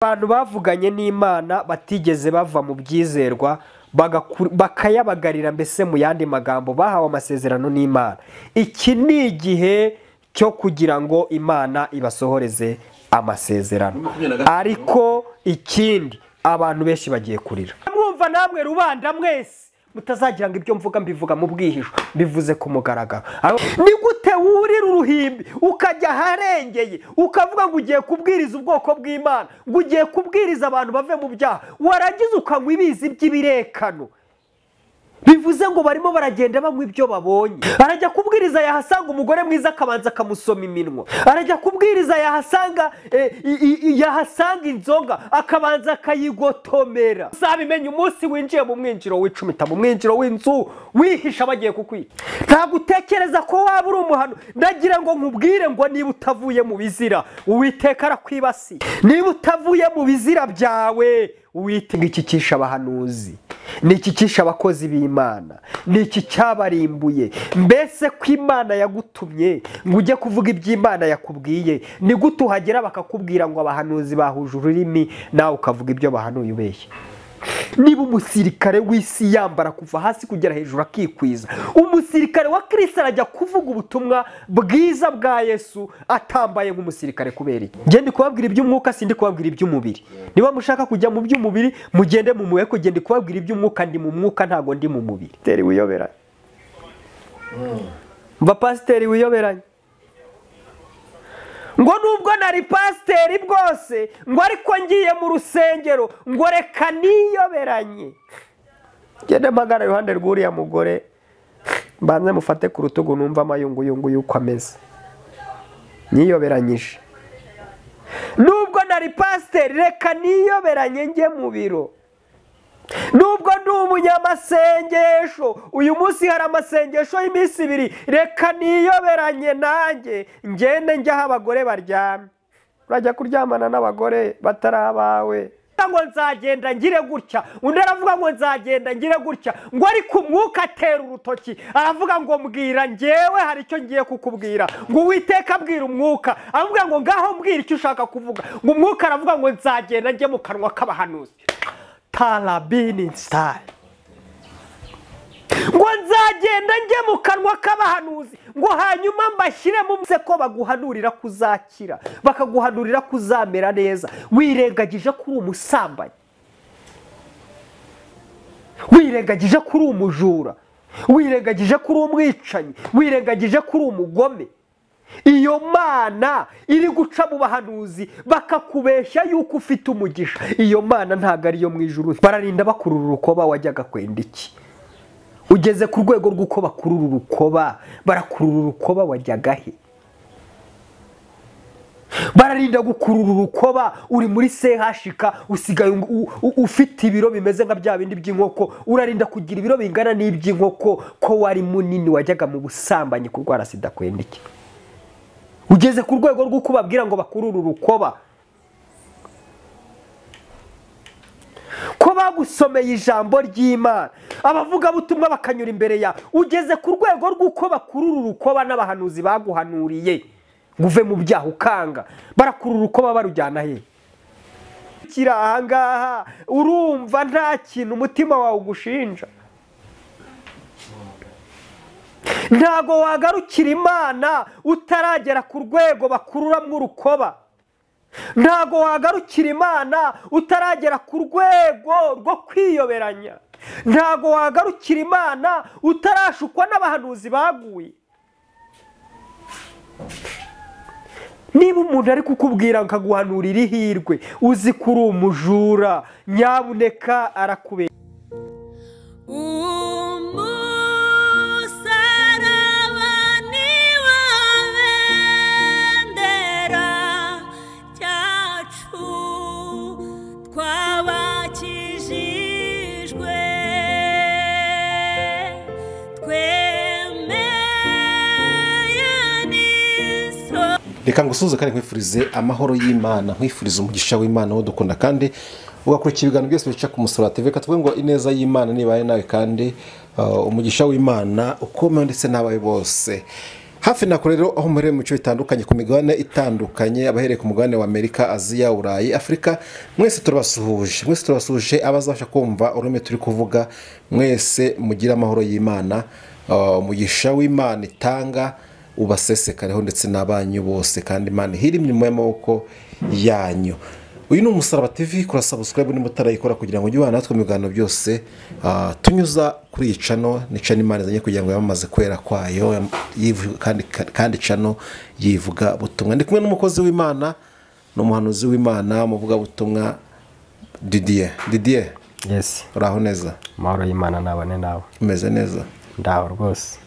abantu bavuganye n'Imana batigeze bava mu byizerwa bakayabagarira, mbese mu yandi magambo bahawe amasezerano n'Imana. Iki ni igihe cyo kugira ngo Imana ibasohoreze amasezerano. Ariko ikindi, abantu benshi bagiye kurira. Mwumva namwe rubanda mwese mutazagira ngo ibyo mvuga mbivuga mu bwihisho, bivuze ku mugaragaro. Ni gute wurira uruhimbi ukajya harengeye ukavuga ngo ugiye kubwiriza ubwoko bw'Imana, ngo ugiye kubwiriza abantu bave mu byaha, waragize ukanywa ibizi by'ibirekano? Bivuze ngo barimo baragenda banywa ibyo babonye. Arajya kubwiriza yahasanga umugore mwiza akabanza akamusoma iminwa. Arajya kubwiriza yahasanga inzoga akabanza akayigotomera. Uzabimenya umunsi winjiye mu mwinjiro w'icumita, mu mwinjiro w'inzu wihisha bagiye kukwica. Ntabwo utekereza ko waba uri umuhano. Ndagira ngo nkubwire ngo niba utavuye mu bizira, Uwiteka arakwibasiye. Niba utavuye mu bizira byawe, Uwiteka ikikisha abahanuzi, nikikisha abakozi b'Imana, niki cyabarimbuye. Mbese ko Imana yagutumye ngo ujye kuvuga iby'Imana yakubwiye, ni gute uhagera bakakubwira ngo abahanuzi bahuje ururimi, nawe ukavuga ibyo bahanuye ubeshya? Niba umusirikare w'isi yambara kuva hasi kugera hejuru akikwiza, umusirikare wa Kristo arajya kuvuga ubutumwa bwiza bwa Yesu atambaye nk'umusirikare kubera iki? Ngende kubabwira iby'umwuka, sindi kubabwira iby'umubiri. Niba mushaka kujya mu by'umubiri mugende mu mubiri, ko ngende kubabwira iby'umwuka, ndi mu mwuka ntago ndi mu mubiri. Pasiteri wiyoberanye. Mva pasiteri wiyoberanye. Ngo nubwo nari pasiteri bwose, ngo ariko ngiye mu rusengero, ngo reka niyoberanye. Ngende mpagara iruhande rw'uriya mugore, mbanze mufate ku rutugu numva amayunguyungu yuko ameze. Niyoberanyije. Nubwo nari pasiteri, reka niyoberanye njye mu biro. Nubwo ndi umunyamasengesho, uyu munsi hari amasengesho y'iminsi 2, reka niyoberanye nanjye ngende njya aho abagore baryamye. Urajya kuryamana n'abagore batari abawe. Ngo nzagenda ngire gutya, undi aravuga ngo nzagenda ngire gutya, ngo ariko umwuka atera urutoki aravuga ngo mbwira njyewe hari icyo ngiye kukubwira. Ngo Uwiteka abwira umwuka, avuga ngo ngaho mbwira icyo ushaka kuvuga. Ngo umwuka aravuga ngo nzagenda njye mu kanwa k'abahanuzi. Talabini style. Ngo nzagenda njye mu kanwa k'abahanuzi, ngo hanyuma mbashyire mu mse ko baguhanurira kuzakira, bakaguhanurira kuzamera neza. Wirengagije kuri umusambanyi, wirengagije kuri umujura, wirengagije kuri umwicanyi, wirengagije kuri umugome. Iyo Mana iri guca mu bahanuzi bakakubeshya yuko ufite umugisha, iyo Mana ntago ari yo mu ijuru. Bararinda bakurura urukoba, wajyaga kwenda iki? Ugeze ku rwego rw'uko bakurura urukoba, barakurura urukoba, wajyaga he? Bararinda gukurura urukoba, uri muri CHK usigaye ufite ibiro bimeze nka bya bindi by'inkoko, urarinda kugira ibiro bingana n'iby'inkoko, ko wari munini wajyaga mu busambanyi kurwara sida, kwenda iki? Ugeze ku rwego rw'uko babwira ngo bakurura urukoba, ko bagusomeye ijambo ry'Imana, abavuga butumwa bakanyura imbere ya. Ugeze ku rwego rw'uko bakurura urukoba n'abahanuzi baguhanuriye ngo uve mu byaha ukanga, barakurura urukoba barujyana he? Kira ahangaha urumva nta kintu umutima wawe ugushinja. Ntago wagarukira Imana utaragera ku rwego bakururamwo urukoba. Ntago wagarukira Imana utaragera ku rwego rwo kwiyoberanya. Ntago wagarukira Imana utarashukwa n'abahanuzi baguye. Niba umuntu ari kukubwira akaguhanurira ihirwe, uzi kuri umujura, nyabuneka arakubera. Reka ngusuze kandi nkwifurize amahoro y'Imana, nkwifurize umugisha w'Imana wo dukunda kandi ugakurikira ibiganiro byose bica ku Musaraba TV. Katuvuge ngo ineza y'Imana nibaye nawe kandi umugisha w'Imana ukomeye ndetse n'abaye bose. hafi na kure rero aho muherereye mu bice bitandukanye ku migabane itandukanye abahereye ku mugabane wa Amerika, Aziya, Burayi, Afurika, mwese turabasuhuje abazabasha kumva ururimi turi kuvuga, mwese mugira amahoro y'Imana, umugisha w'Imana itanga ubasesekareho ndetse n'abanyu bose, kandi Imana ihire imirimo y'amaboko yanyu. Uyu ni Umusaraba TV, kora subscribe nimba utarayikora kugira ngo ujye ubana natwe mu biganiro byose tunyuza kuri iyi channel. Ni channel Imana izanye kugira ngo yamamaze kwera kwayo, kandi channel yivuga butumwa. Ndi kumwe n'umukozi w'Imana n'umuhanuzi w'Imana mu vuga butumwa Didier. Yes. Uraho neza? Mahoro y'Imana nabane nawe. Umeze neza? Ndaho rwose.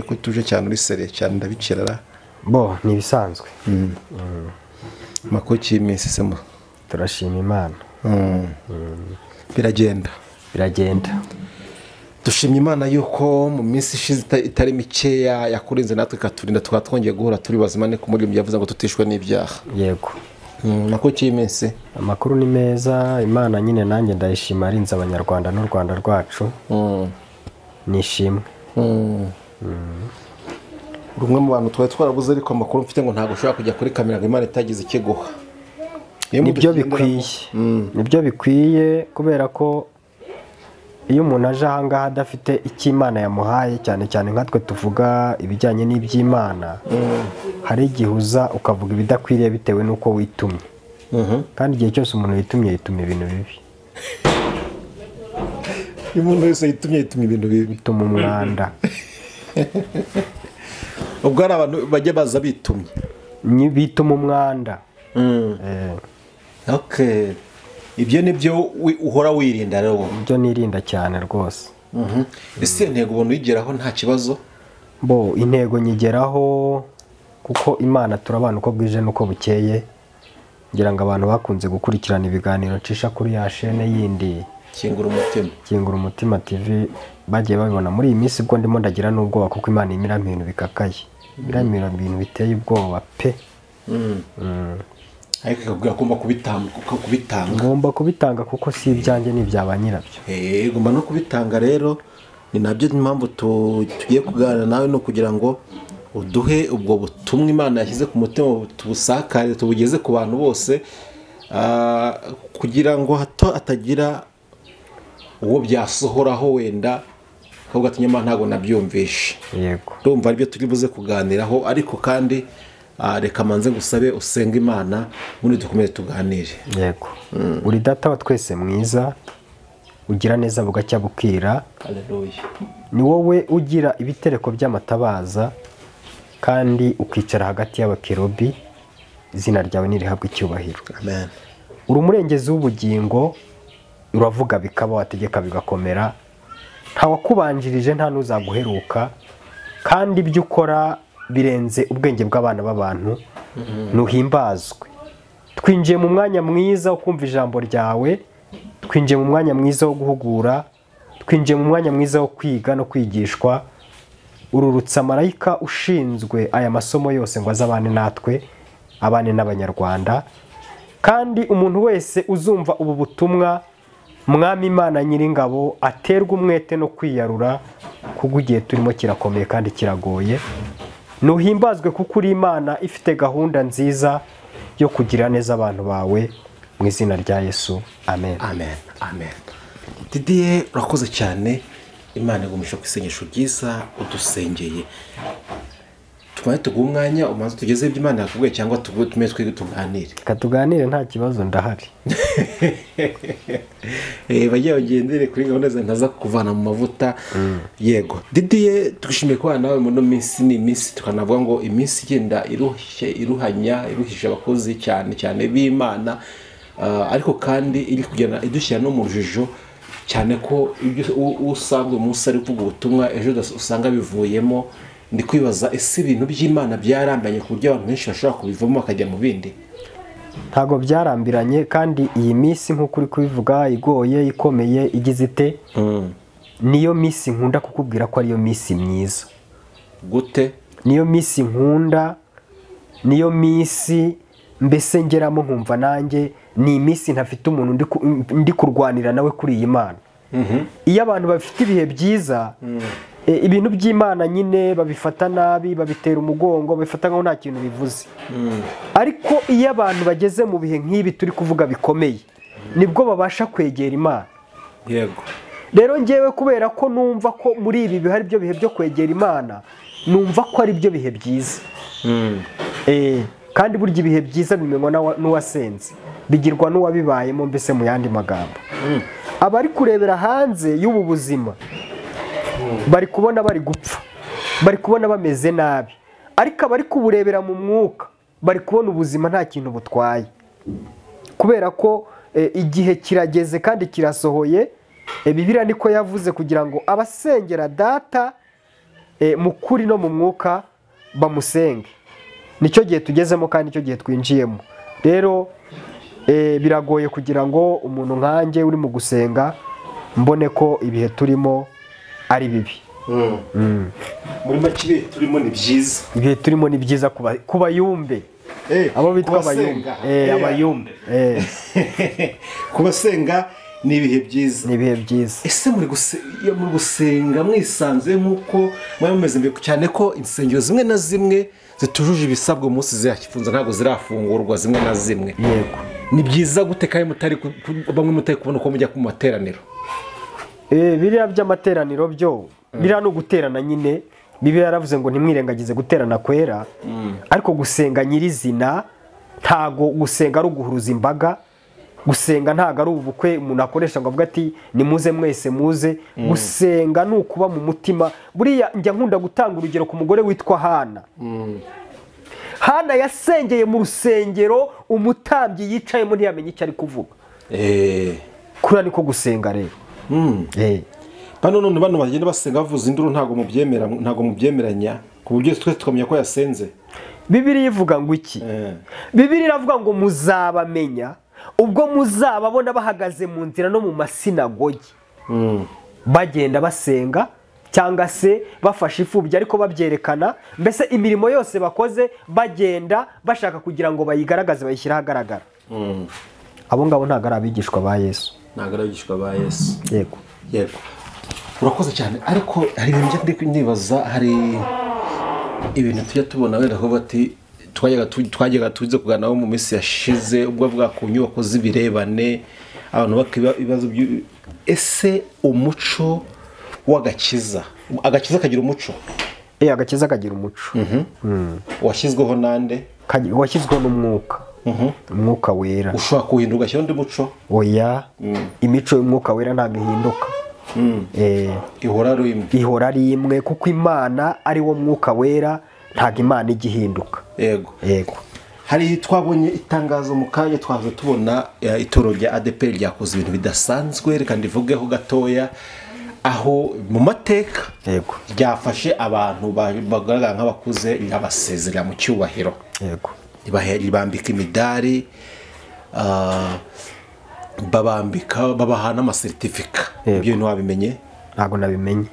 Kutuje cyane uri sere cyane ndabikirara. Bo ni bisanzwe. Makuru cy'iminsi semo. Turashima Imana. Biragenda. Dushimye Imana yuko mu minsi ishize itari mikeya yakurinze natwe katurinda twongeye guhura turi bazima, ne kumuri yavuze ngo tutishwe n'ibyaha. Yego. Makuru cy'iminsi. Amakuru ni meza, Imana nyine nanjye ndayishima arinze abanyarwanda n'u Rwanda rwacu. Nishimwe. Rumwe mu bantu twarabuze, ariko amakuru mfite ngo ntago ushobora kujya kuri kamera ngo Imana itagize ikiguha. Nibyo bikwiye kubera ko iyo umuntu aje ahangaha adafite icyo Imana yamuhaye, cyane cyane nkatwe tuvuga ibijyanye n'iby'Imana, hari igihe uza ukavuga ibidakwiriye bitewe n'uko witumye. Kandi igihe cyose umuntu yitumye ibintu bibi. Umuntu wese yitumye ibintu bibi, bituma umwanda. Ubwo ari abantu bajya baza bitumye, bituma umwanda. Okay. Ibyo nibyo uhora wirinda rero. Ibyo nirinda cyane rwose. Ese intego ubona uyigeraho nta kibazo? Bo intego nyigeraho kuko Imana turabana uko bwije nuko bukeye. Ngira ngo abantu bakunze gukurikirana ibiganiro cisha kuri ya chaîne yindi Kingura Umutima TV bagiye babibona muri iyi minsi, ubwo ndimo ndagira n'ubwoba kuko Imana imira ibintu bikakaye. Biramira ibintu biteye ubwoba pe. Ariko ikabwira ko ngomba kubitanga kuko si ibyanjye ni ibyaba nyirabyo. Ngomba no kubitanga rero, ni nabyo impamvu tugiye kuganira nawe, no kugira ngo uduhe ubwo butumwa Imana yashyize ku mutima, tubusakare tubugeze ku bantu bose, kugira ngo hato atagira uwo byasohoraho wenda ahubwo ati nyuma ntago nabyumvishe. Yego. Ndumva aribyo turi buze kuganiraho, ariko kandi reka manze gusabe usenga Imana muri dukomeze tuganire. Yego. Uri data wa twese mwiza, ugira neza bugacya bukira. Haleluya. Ni wowe ugira ibitereko by'amatabaza kandi ukicara hagati y'abakerubi, izina ryawe nirihabwe icyubahiro. Amen. Uri umurengezi w'ubugingo, uravuga bikaba, wategeka bigakomera. Nta wakubanjirije, nta n'uzaguheruka, kandi ibyo ukora birenze ubwenge bw'abana b'abantu. Nuhimbazwe. Twinjiye mu mwanya mwiza wo kumva ijambo ryawe, twinjiye mu mwanya mwiza wo guhugura, twinjiye mu mwanya mwiza wo kwiga no kwigishwa. Ururutsa marayika ushinzwe aya masomo yose ngo azabane natwe, abane n'abanyarwanda. Kandi umuntu wese uzumva ubu butumwa, Mwami Imana Nyiringabo, aterwa umwete no kwiyarura kuko igihe turimo kirakomeye kandi kiragoye. Nuhimbazwe kuko uri Imana ifite gahunda nziza yo kugira neza abantu bawe, mu izina rya Yesu. Amen. Didier, urakoze cyane. Imana igumisha ku isengesho ryiza udusengeye. Tumaye tuguha umwanya umaze tugeze ibyo Imana yakubwiye, cyangwa tume tuganire? Katuganire, nta kibazo, ndahari. Bagiye bagendere kuri gahunda ntaza kuvana mu mavuta. Yego. Didier, tugushimiye kubana nawe mu minsi, ni iminsi tukanavuga ngo iminsi igenda iruhisha abakozi cyane b'Imana, ariko kandi iri kugenda idushyira no mu rujijo, cyane ko usanzwe umunsi ari kuvuga ubutumwa ejo usanga bivuyemo. Ndi kwibaza, ese ibintu by'Imana byarambanye ku buryo abantu benshi bashobora kubivamo bakajya mu bindi? Ntago byarambiranye, kandi iyi minsi nk'uko uri kubivuga igoye, ikomeye, igize ite, niyo minsi nkunda kukubwira ko ariyo minsi myiza. Gute? Niyo minsi nkunda, niyo minsi mbese ngeramo nkumva nanjye ni iminsi ntafite umuntu ndi kurwanira nawe kuri iyi Mana. Iyo abantu bafite ibihe byiza, ibintu by'Imana nyine babifata nabi, babitera umugongo, babifata nkaho nta kintu bivuze. Ariko iyo abantu bageze mu bihe nk'ibi turi kuvuga bikomeye, nibwo babasha kwegera Imana. yego Rero ngewe kubera ko numva ko muri ibi bihe ari byo bihe byo kwegera Imana, numva ko ari byo bihe byiza. Kandi burya ibihe byiza bimenywa n'uwasenze, bigirwa n'uwabibayemo, mbese mu yandi magambo. Abari kurebera hanze y'ubu buzima bari kubona bari gupfa, bari kubona bameze nabi, ariko abari kuburebera mu mwuka bari kubona ubuzima nta kintu butwaye, kubera ko igihe kirageze kandi kirasohoye. Bibiliya niko yavuze kugira ngo abasengera Data mu kuri no mu mwuka bamusenge. Nicyo gihe tugezemo kandi nicyo gihe twinjiyemo. Rero biragoye kugira ngo umuntu nkanjye uri mu gusenga mbone ko ibihe turimo ari bibi. muri make ibihe turimo ni byiza. Ibihe turimo ni byiza ku bayumbe, abo bitwa abayumbe. Abayumbe ku basenga ni ibihe byiza. Ni ibihe byiza. Ese muri gusenga mwisanzuye nk'uko mwari mumeze mbere, cyane ko insengero zimwe na zimwe zitujuje ibisabwa umunsi zihakifunza, ntabwo zirafungurwa zimwe na zimwe. Yego. Ni byiza gute kandi bamwe mutari kubona uko mujya ku materaniro? Biriya by'amateraniro byo biriya no guterana nyine. Bibiliya yaravuze ngo ntimwirengagize guterana kwera, ariko gusenga nyirizina ntago gusenga ari uguhuruza imbaga. Gusenga ntago ari ubukwe umuntu akoresha ngo avuga ati nimuze mwese muze. Gusenga ni ukuba mu mutima. Buriya njya nkunda gutanga urugero ku mugore witwa Hana. Hana yasengeye mu rusengero, umutambyi yicayemo ntiyamenye icyo ari kuvuga. Kuri niko gusenga rero. None bano bagenda basenga bavuza induru, ntago mubyemeranya ku buryo twese tukamenya ko yasenze. Bibiliya ivuga ngo iki? Bibiliya iravuga ngo muzabamenya ubwo muzababona bahagaze mu nzira no mu masinagogi, bagenda basenga cyangwa se bafashe imfubyi ariko babyerekana, mbese imirimo yose bakoze bagenda bashaka kugira ngo bayigaragaze, bayishyire ahagaragara. Abo ngabo ntabwo ari abigishwa ba Yesu. Ntabwo ari abigishwa ba Yesu. Yego. Yego. Urakoze cyane. Ariko hari ibintu ndi nibaza, hari ibintu tujya tubona wenda ko bati twajyaga tuze kuganiraho mu minsi yashize, ubwo bwa ku nyubako z'ibirebane, abantu bakiba ibibazo ese umuco w'agakiza, agakiza kagira umuco? Agakiza kagira umuco. Washyizweho nande? Washyizweho n'umwuka. Umwuka wera. Ushobora kuhinduka ugashyiraho undi muco? Oya. Imico y'umwuka wera ntabwo ihinduka. Ihora ari imwe, kuko Imana ari wo mwuka wera, ntabwo Imana ijya ihinduka. Yego. Yego. Hari twabonye itangazo mu kanya, twaje tubona itorero rya ADEPR ryakoze ibintu bidasanzwe, reka ndivugeho gatoya, aho mu mateka ryafashe abantu bagaragara nk'abakuze ryabasezerera mu cyubahiro. Yego. Ribambika imidari, babaha n'amasertifika. Ibyo bintu wabimenye? Ntabwo nabimenye.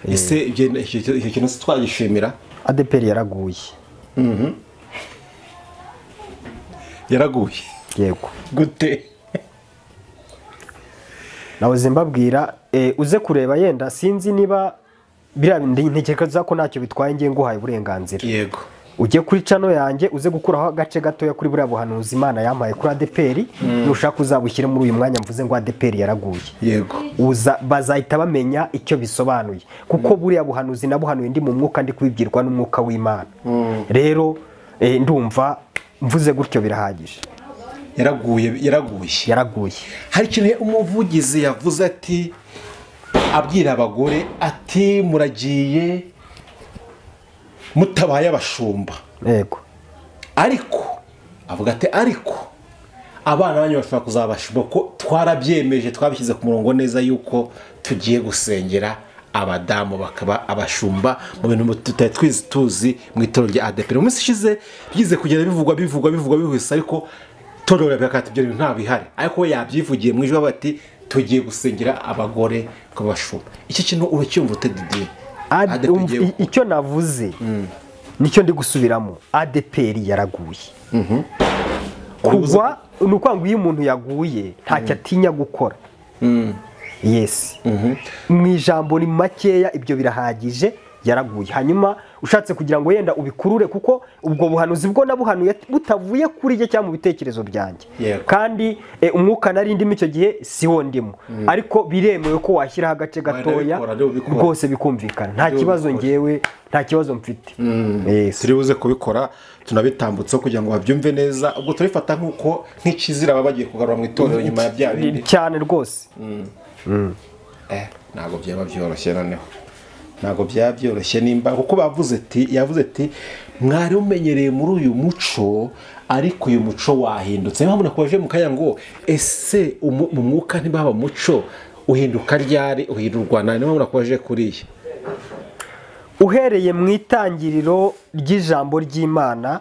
Ese icyo kintu twagishimira? ADEPR yaraguye. Yaraguye? Yego. Gute? Nawe zimbabwira uze kureba, yenda sinzi niba biriya ntekereza ko ntacyo bitwaye, ngiye nguhaye uburenganzira. Yego. Ujye kuri channel yanjye uze gukuraho agace gatoya kuri buriya buhanuzi Imana yampaye kuri ADEPR, nushaka uzabushyire muri uyu mwanya mvuze ngo ADEPR yaraguye. Yego. Bazahita bamenya icyo bisobanuye, kuko buriya buhanuzi nabuhanuye ndi mu mwuka, ndi kubibwirwa n'umwuka w'Imana. Rero ndumva mvuze gutyo birahagije. Yaraguye. Hari ikintu umuvugizi yavuze ati, abwira abagore ati muragiye mutabaye abashumba. Yego. Ariko avuga ati ariko abana banyu bashobora kuzabashumba, ko twarabyemeje, twabishyize ku murongo neza yuko tugiye gusengera abadamu bakaba abashumba mu bintu tutari tuzi mu itorero rya ADEPR. Mu minsi ishize byize kugenda bivugwa bihuse, ariko torero bakati ibyo bintu nta bihari, ariko yabyivugiye mu ijwi bati tugiye gusengera abagore kubashumba. Iki kintu uracyumva utedidiye? Icyo navuze nicyo ndi gusubiramo, ADEPR yaraguye. Kugwa ni ukwanga iyo umuntu yaguye ntacyo atinya gukora. yesi mu ijambo ni makeya ibyo birahagije yaraguye. hanyuma ushatse kugira ngo yenda ubikurure kuko ubwo buhanuzi bwo nabuhanuye butavuye kuri jye cyangwa mu bitekerezo byanjye kandi umwuka nari ndimo icyo gihe siwo ndimo ariko biremewe ko washyiraho agace gatoya rwose bikumvikana nta kibazo ngewe nta kibazo mfite. turi buze kubikora tunabitambutse kugira ngo babyumve neza ubwo turifata nk'ikizira baba bagiye kugarura mu itorero nyuma ya bya bindi cyane rwose. ntabwo byaba byoroshye noneho ntabwo byaba byoroshye nimba kuko yavuze ati mwari umenyereye muri uyu muco ariko uyu muco wahindutse niba munakomeje mukanya ngo ese mu mwuka ntibaba muco uhinduka ryari uhindurwa niba munakomeje kuriya uhereye mu itangiriro ry'ijambo ry'Imana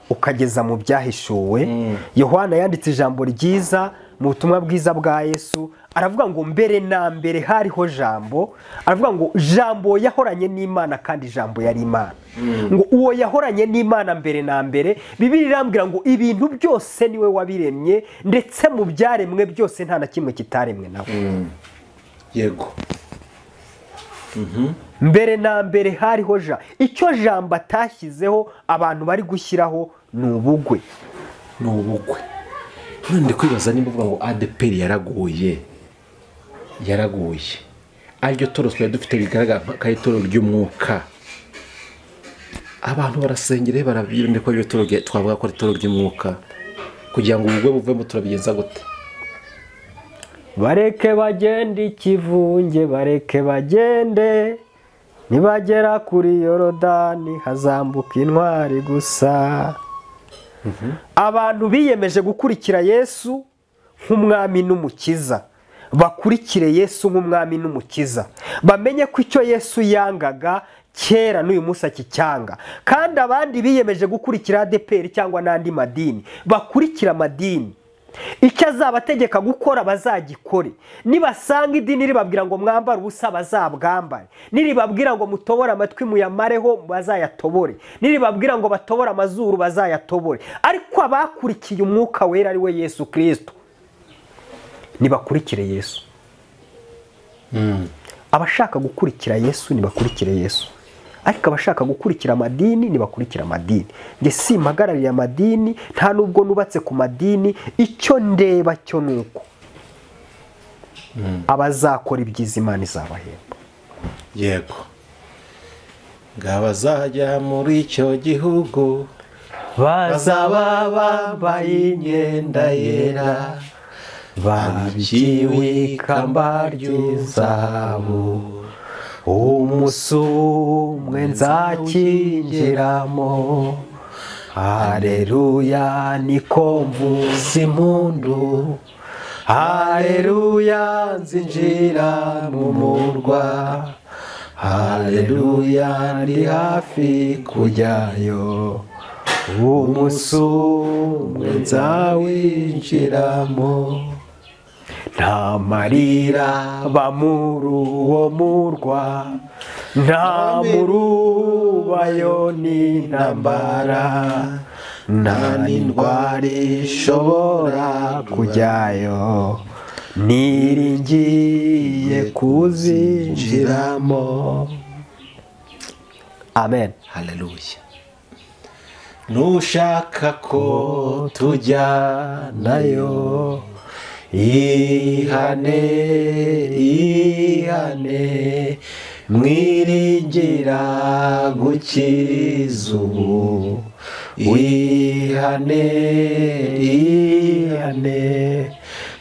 ukageza mu byahishuwe. Yohana yanditse ijambo ryiza mu butumwa bwiza bwa Yesu aravuga ngo mbere na mbere hariho jambo, aravuga ngo jambo yahoranye n'Imana kandi jambo yari Imana. ngo uwo yahoranye n'Imana mbere na mbere, Bibiliya irambwira ngo ibintu byose niwe wabiremye ndetse mu byaremwe byose nta na kimwe kitaremwe nawe. Yego. Mbere na mbere hariho icyo jambo atashyizeho abantu bari gushyiraho ni ubugwe. Ni ubugwe. None kwibaza nimba uvuga ngo ADPR yaraguye aryo toro twe dufite bigaragara nka itoro ry'umwuka, abantu barasengere barabirinde ko iryo toro twavuga ko itoro ry'umwuka kugira ngo ubugwe buvemo turabigenza gute? Bareke bagende ikivunge, bareke bagende, nibagera kuri Yorodani hazambuka intwari gusa. Abantu biyemeje gukurikira Yesu nk'umwami n'umukiza, bakurikire Yesu nk'umwami n'umukiza, bamenye ko icyo Yesu yangaga kera n'uyu munsi akicyanga. Kandi abandi biyemeje gukurikira ADPR cyangwa n'andi madini, bakurikira amadini, icyo azabategeka gukora bazagikore. Nibasanga idini ribabwira ngo mwambare ubusa bazabwambare, niribabwira ngo mutobore amatwi muyamareho bazayatobore, niribabwira ngo batobore amazuru bazayatobore. Ariko abakurikiye umwuka wera ari we Yesu Kristo nibakurikire Yesu. Abashaka gukurikira Yesu nibakurikire Yesu, ariko abashaka gukurikira amadini nibakurikira amadini. Nge simpagarariye amadini, nta nubwo nubatse ku madini, icyo ndeba cyo nuko abazakora ibyiza Imana izabahemba. Yego. Ngabazajya muri icyo gihugu bazaba bambaye imyenda yera, babikiwe ikamba ry'izahabu, umunsi umwe nzakingiramo. Haleluya niko mvuza impundu, haleluya nzinjira mu murwa, haleluya ndi hafi kujyayo, umunsi umwe nzawinjiramo. Nta marira ba muri uwo murwa, nta murubayo n'intambara, nta n'indwara ishobora kujyayo, niringiye kuzinjiramo. Amen. Haleluya. Nushaka ko tujyanayo, ihane mwiringira gukiza ubu, ihane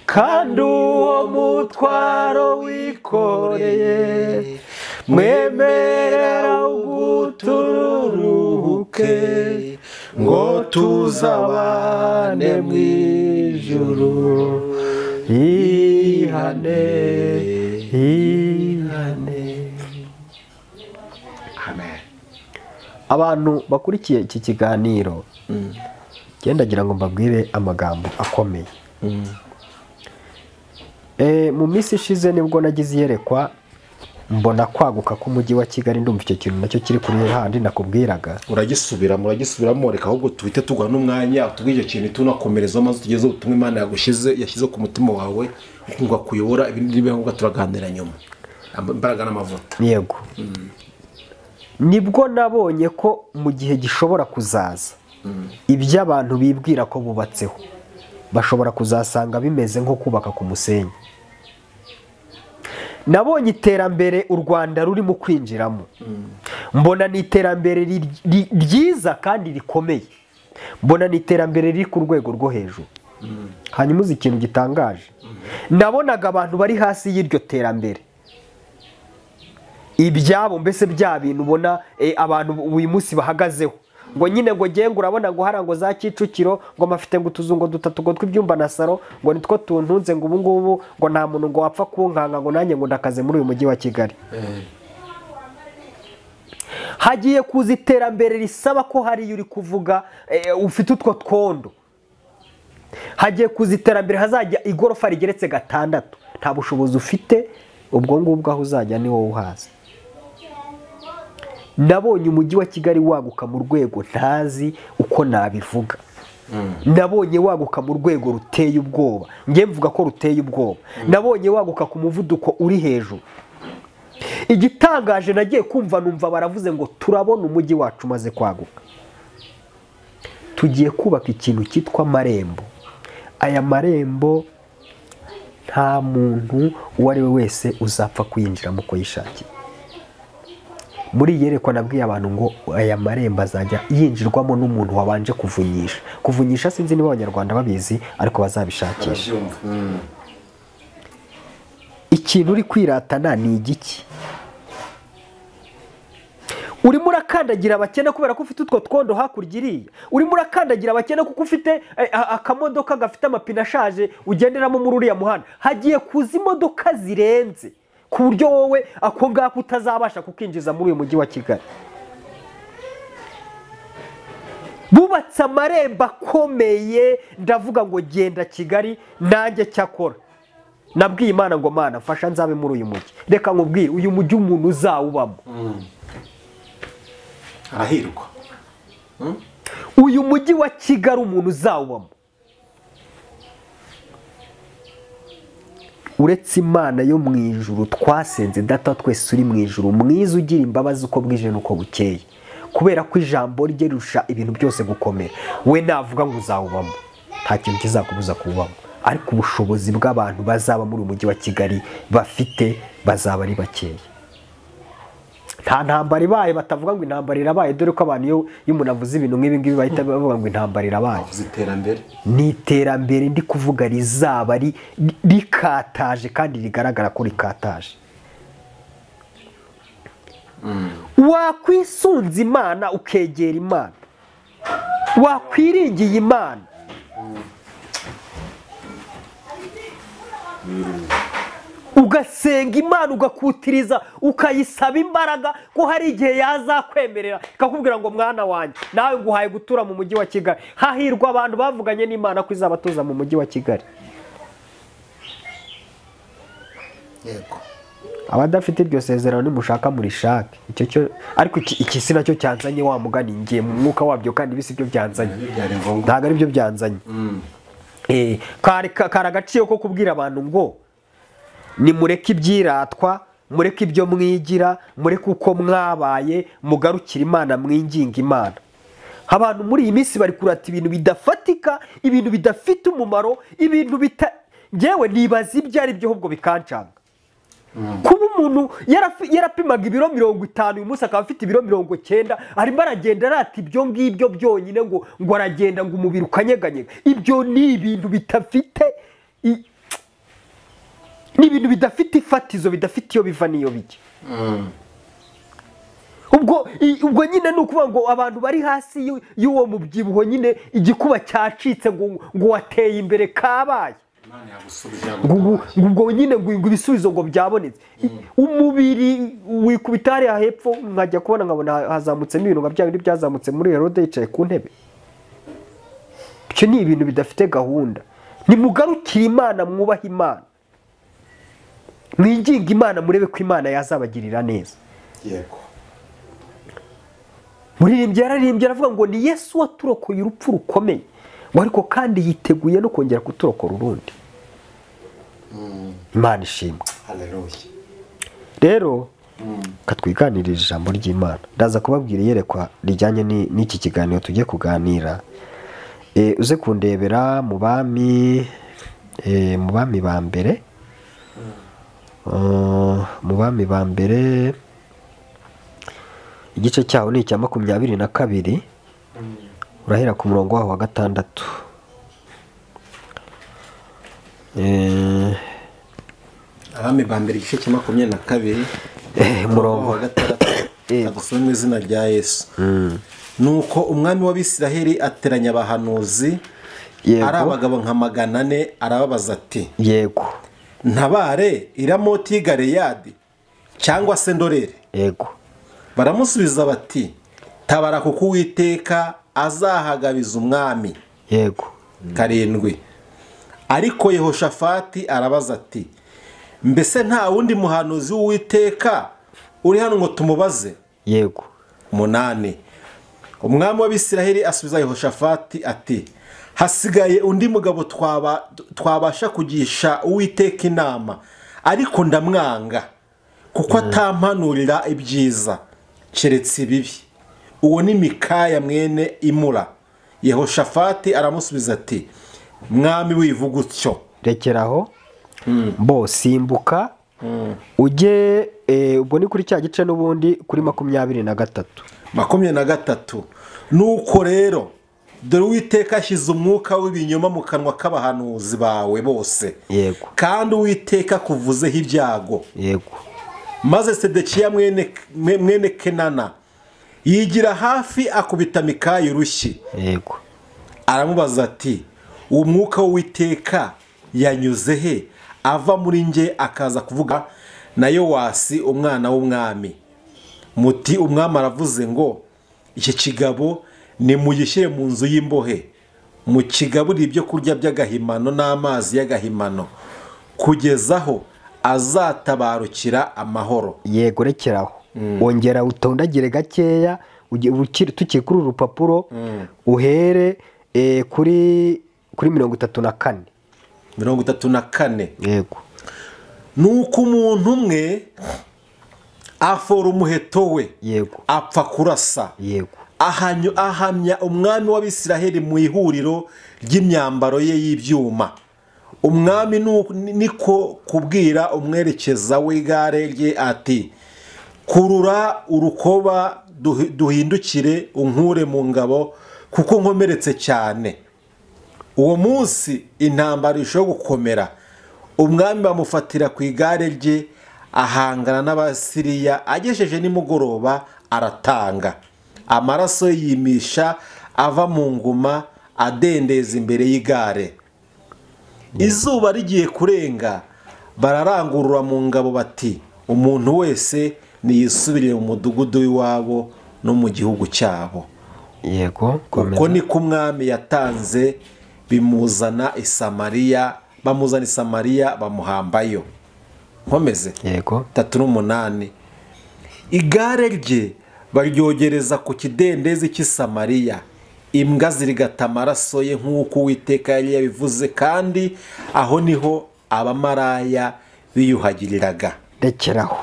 kandi uwo mutwaro wikoreye mwemerera ugutururuke, ngo tuzabane mu ijuru. Ihane. Amen. Abantu bakurikiye iki kiganiro gendagira ngo mbabwire amagambo akomeye. Mu minsi ishize nibwo nagize iyerekwa mbona kwaguka k'umujyi wa Kigali, ndumva icyo kintu nacyo kiri kuri handi nakubwiraga. uragisubiramo reka ahubwo tuhite tugwa n'umwanya tubwire icyo kintu tunakomereza maze tugeze ubutumwa Imana yashyize ku mutima wawe ukumva kuyobora ibindi bihugu turaganira nyuma imbaraga n'amavuta. Yego. Nibwo nabonye ko mu gihe gishobora kuzaza ibyo abantu bibwira ko bubatseho bashobora kuzasanga bimeze nko kubaka ku musenyi. Nabonye iterambere u Rwanda rurimo kwinjiramo, mbona ni iterambere ryiza kandi rikomeye, mbona ni iterambere riri ku rwego rwo hejuru. Hanyuma uzi ikintu gitangaje, nabonaga abantu bari hasi y'iryo terambere, ibyabo mbese bya bintu ubona abantu uyu munsi bahagazeho, ngo nyine ngo ngenga urabona ngo harango za Kicukiro ngo mafite ngo utuzungo dutatu ngo tw'ibyumba na saro ngo nitwo tuntunze ngo ubu ngubu ngo nta muntu ngo wapfa kunkanga ngo nanjye ngo ndakaze muri uyu mujyi wa Kigali. Hagiye kuza iterambere risaba ko hari uri kuvuga ufite utwo twondo. Hagiye kuza iterambere hazajya igorofa rigeretse 6, nta bushobozi ufite, ubwo ngubwo aho uzajya ni wowe uhaza. Nabonye umujyi wa Kigali waguka mu rwego ntazi uko nabivuga. Nabonye waguka mu rwego ruteye ubwoba, ngiye mvuga ko ruteye ubwoba. Nabonye waguka ku muvuduko uri hejuru. Igitangaje nagiye kumva numva baravuze ngo turabona umujyi wacu maze kwaguka, tugiye kubaka ikintu cyitwa amarembo. Aya marembo nta muntu uwo ari we wese uzapfa kuyinjiramo uko yishakiye. Muri yerekwa nabwiye abantu ngo aya marembo azajya yinjirwamo n'umuntu wabanje kuvunyisha sinzi niba abanyarwanda babizi ariko bazabishakisha. Ikintu uri kwiratana ni igiki? Urimo urakandagira abakene kubera ko ufite utwo twondo hakurya iriya, urimo urakandagira abakene kuko ufite akamodoka gafite amapine ashaje ugenderamo muri uriya muhanda. Hagiye kuza imodoka zirenze ku buryo wowe ako ngako utazabasha kukinjiza muri uyu mujyi wa Kigali. Bubatse amarembo akomeye, ndavuga ngo genda Kigali nanjye cyakora. Nabwiye Imana ngo Mana mfasha nzabe muri uyu mujyi. Reka nkubwire uyu mujyi umuntu uzawubamo arahirwa. Uyu mujyi wa Kigali umuntu uzawubamo uretse Imana yo mu ijuru twasenze, data twese uri mu ijuru mwiza ugira imbabazi uko bwije nuko bukeye, kubera ko ijambo rye rusha ibintu byose gukomera. We navuga ngo uzawubamo nta kintu kizakubuza kuwubamo, ariko ubushobozi bw'abantu bazaba muri uyu mujyi wa Kigali bafite bazaba ari bakeya. Nta ntambara ibaye batavuga ngo intambara irabaye, dore ko abantu iyo umuntu avuze ibintu nk'ibi ngibi bahita bavuga ngo intambara irabaye. Ni iterambere ndi kuvuga rizaba rikataje kandi rigaragara ko rikataje. Wakwisunza Imana ukegera Imana, wakwiringiye Imana, ugasenga Imana ugakutiriza ukayisaba imbaraga ko hari igihe yazakwemerera ikakubwira ngo mwana wanjye nawe nguhaye gutura mu mujyi wa Kigali. Hahirwa abantu bavuganye n'Imana ko izabatuza mu mujyi wa Kigali. Yego. Abadafite iryo sezerano nimushaka muri shake icyo cyo, ariko iki si nacyo cyanzanye wa mugani ngiye mu mwuka wabyo kandi bisi byo byanzanye, ntago ari byo byanzanye. Karagaciye ko kubwira abantu ngo ni mureke ibyiratwa, mureke ibyo mwigira, mureke uko mwabaye, mugarukira Imana, mwinginga Imana. Abantu muri iyi minsi bari kurata ibintu bidafatika, ibintu bidafite umumaro, ibintu ngewe nibaza ibyo ari byo ahubwo bikancanga. Kuba umuntu yarapimaga ibiro 50 uyu munsi akaba afite ibiro 90, arimo aragenda arata ibyo ngibyo byonyine ngo aragenda ngo umubiri ukanyeganyega. Ibyo ni ibintu bitafite ni ibintu bidafite ifatizo, bidafite iyo biva niyo bijya. Ubwo nyine ni ukuvuga ngo abantu bari hasi y'uwo mubyibuho nyine igikuba cyacitse ngo wateye imbere kabaye. Ubwo nyine ngo ibisubizo ngo byabonetse. Umubiri wikubita hariya hepfo nkajya kubona nkabona hazamutsemo ibintu bya bindi byazamutse muri Herode yicaye ku ntebe. Icyo ni ibintu bidafite gahunda. Nimugarukire Imana, mwubahe Imana. mwinginga imana murebe ko imana yazabagirira neza. yego Muririmbyi yararimbye aravuga ngo ni Yesu waturokoye urupfu rukomeye, ngo ariko kandi yiteguye no kongera kuturokora urundi. Imana ishimwe. haleluya. Rero katwiganirira ijambo ry'Imana. Ndaza kubabwira iyerekwa rijyanye n'iki kiganiro tugiye kuganira. Uze kundebera mu bami ba mbere, mu bami ba mbere igice cyaho ni icya 22, urahera ku murongo waho wa 6. abami ba mbere igice cya 22 umurongo wa 6 adusome mu izina rya Yesu. Nuko umwami w'Abisiraheli ateranya abahanuzi ari abagabo nka 400, arababaza ati yego ntabare Iramoti y'i Galeyadi cyangwa se ndorere? yego. Baramusubiza bati tabara kuko Uwiteka azahagabiza umwami. yego. 7. Ariko Yehoshafati arabaza ati mbese nta wundi muhanuzi w'Uwiteka uri hano ngo tumubaze? yego. 8. Umwami w'Abisiraheli asubiza Yehoshafati ati hasigaye undi mugabo twabasha kugisha Uwiteka inama, ariko ndamwanga kuko atampanurira ibyiza keretse ibibi. Uwo ni Mikaya mwene Imura. Yehoshafati aramusubiza ati mwami wivuga utyo. Rekeraho bo simbuka ujye ubwo ni kuri cya gice n'ubundi kuri 23. 23. Nuko rero dore Uwiteka ashyize umwuka w'ibinyoma mu kanwa k'abahanuzi bawe bose. yego. Kandi Uwiteka kuvuzeho ibyago. yego. Maze Sedekiya mwene Kenana yigira hafi akubita Mikaya urushyi. yego. Aramubaza ati uwo mwuka w'Uwiteka yanyuze he ava muri nge akaza kuvuga na Yowasi umwana w'umwami? Muti umwami aravuze ngo iki kigabo ni mugishyire mu nzu y'imbohe, mu kigaburire ibyo kurya by'agahimano n'amazi y'agahimano kugeza aho azatabarukira amahoro. yego. Rekeraho wongera utondagire gakeya tukiri kuri uru rupapuro uhere kuri 34. 34. yego. Nuko umuntu umwe afora umuheto we. yego. apfa kurasa. yego. ahamya umwami w'Abisiraheli mu ihuriro ry'imyambaro ye y'ibyuma. Umwami niko kubwira umwerekeza w'igare rye ati kurura urukoba duhindukire unkure mu ngabo kuko nkomeretse cyane. Uwo munsi intambara isho gukomera. Umwami bamufatira ku igare rye ahangana n'Abasiriya. Agesheje nimugoroba aratanga. Amaraso yimisha ava mu nguma adendeza imbere y'igare. Izuba rigiye kurenga bararangurura mu ngabo bati umuntu wese niyisubirire mu mudugudu w'iwabo no mu gihugu cyabo. yego. Kuko niko umwami yatanze bamuzana i Samariya bamuhambayo. Nkomeze. yego. 3:8. Igare rye baryogereza ku kidendezi cy'i Samariya. Imbwa zirigata amaraso ye nk'uko Uwiteka yari yabivuze, kandi aho niho abamaraya biyuhagiriraga. Rekeraho.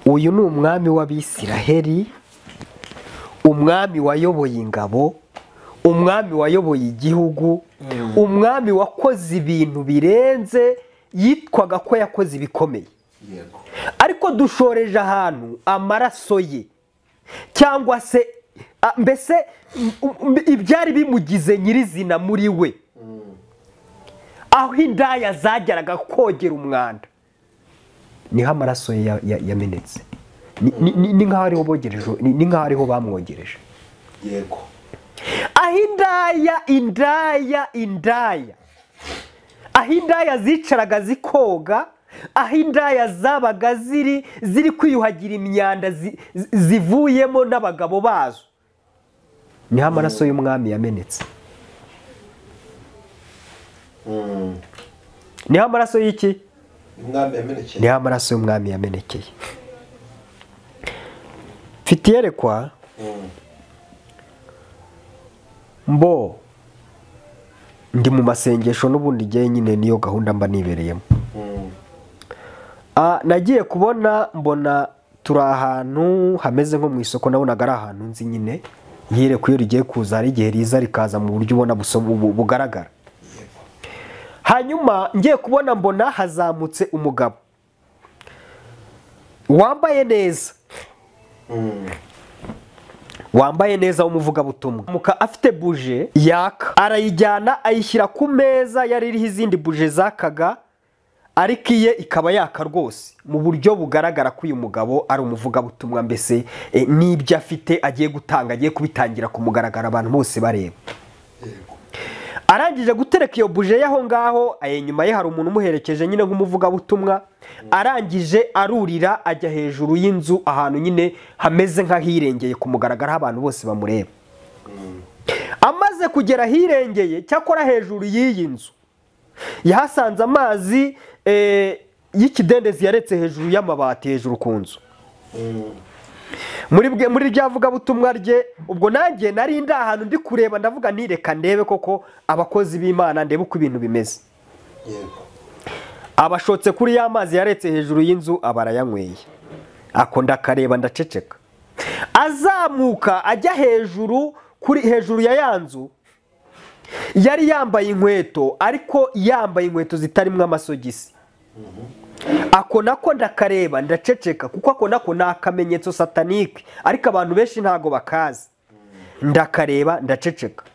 Uyu ni umwami w'Abisiraheli, umwami wayoboye ingabo, umwami wayoboye igihugu, umwami wakoze ibintu birenze, yitwaga ko yakoze ibikomeye. Ariko dushoreje ahantu amaraso ye cyangwa se mbese ibyari bimugize nyirizina muri we, aho indaya zageraga kogera umwanda, niho amaraso ye yamenetse. Ni nk'aho ariho bogereje, ni nk'aho ariho bamwogereje. Yego. Aho indaya zicaraga zikoga, aho indaya zabaga ziri kwiyuhagira imyanda zivuyemo n'abagabo bazo, niho amaraso y'umwami yamenetse. niho amaraso y'iki? umwami yamenekeye. niho amaraso y'umwami yamenekeye. mfite iyerekwa mbo ndi mu masengesho n'ubundi igihe nyine niyo gahunda mba nibereyemo. Nagiye kubona mbona turi ahantu hameze nko mu isoko, nabonaga ari ahantu nzi nyine iyerekwa iyo rigiye kuza hari igihe riza rikaza mu buryo ubona bugaragara. Hanyuma ngiye kubona mbona hazamutse umugabo wambaye neza, wambaye neza w'umuvugabutumwa, afite buje yaka, arayijyana ayishyira ku meza yari iriho izindi buje zakaga, ariko iye ikaba yaka rwose mu buryo bugaragara ko uyu mugabo ari umuvugabutumwa, mbese n'ibyo afite agiye gutanga agiye kubitangira ku mugaragaro abantu bose bareba. Arangije gutereka iyo buje y'aho ngaho, inyuma ye hari umuntu umuherekeje nyine nk'umuvugabutumwa, arangije arurira ajya hejuru y'inzu ahantu nyine hameze nk'ahirengeye ku mugaragaro abantu bose bamureba. Amaze kugera ahirengeye, cyakora hejuru y'iyi nzu yahasanze amazi y'ikidendezi yaretse hejuru y'amabati hejuru ku nzu. muri rya vugabutumwa rye, ubwo nanjye nari ndi ahantu ndi kureba, ndavuga ntireka ndebe koko abakozi b'Imana ndebe uko ibintu bimeze. Abashotse kuri ya mazi yaretse hejuru y'inzu abarayanyweye, ako ndakareba ndaceceka. Azamuka ajya hejuru hejuru ya ya nzu, yari yambaye inkweto, ariko yambaye inkweto zitarimo amasogisi. Ako nako ndakareba ndaceceka, kuko ako nako ni akamenyetso satanike, ariko abantu benshi ntago bakazi. Ndakareba ndaceceka.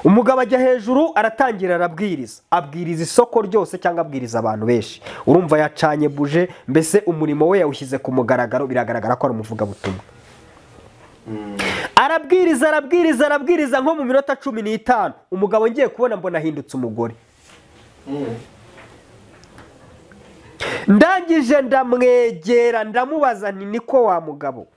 Umugabo ajya hejuru aratangira arabwiriza, abwiriza isoko ryose cyangwa abwiriza abantu benshi. Urumva yacanye buje, mbese umurimo we yawushyize ku mugaragaro, biragaragara ko ari umuvugabutumwa. Arabwiriza nko mu minota 15, umugabo ngiye kubona mbona ahindutse umugore. Ndangije ndamwegera ndamubaza nti niko wa mugabo,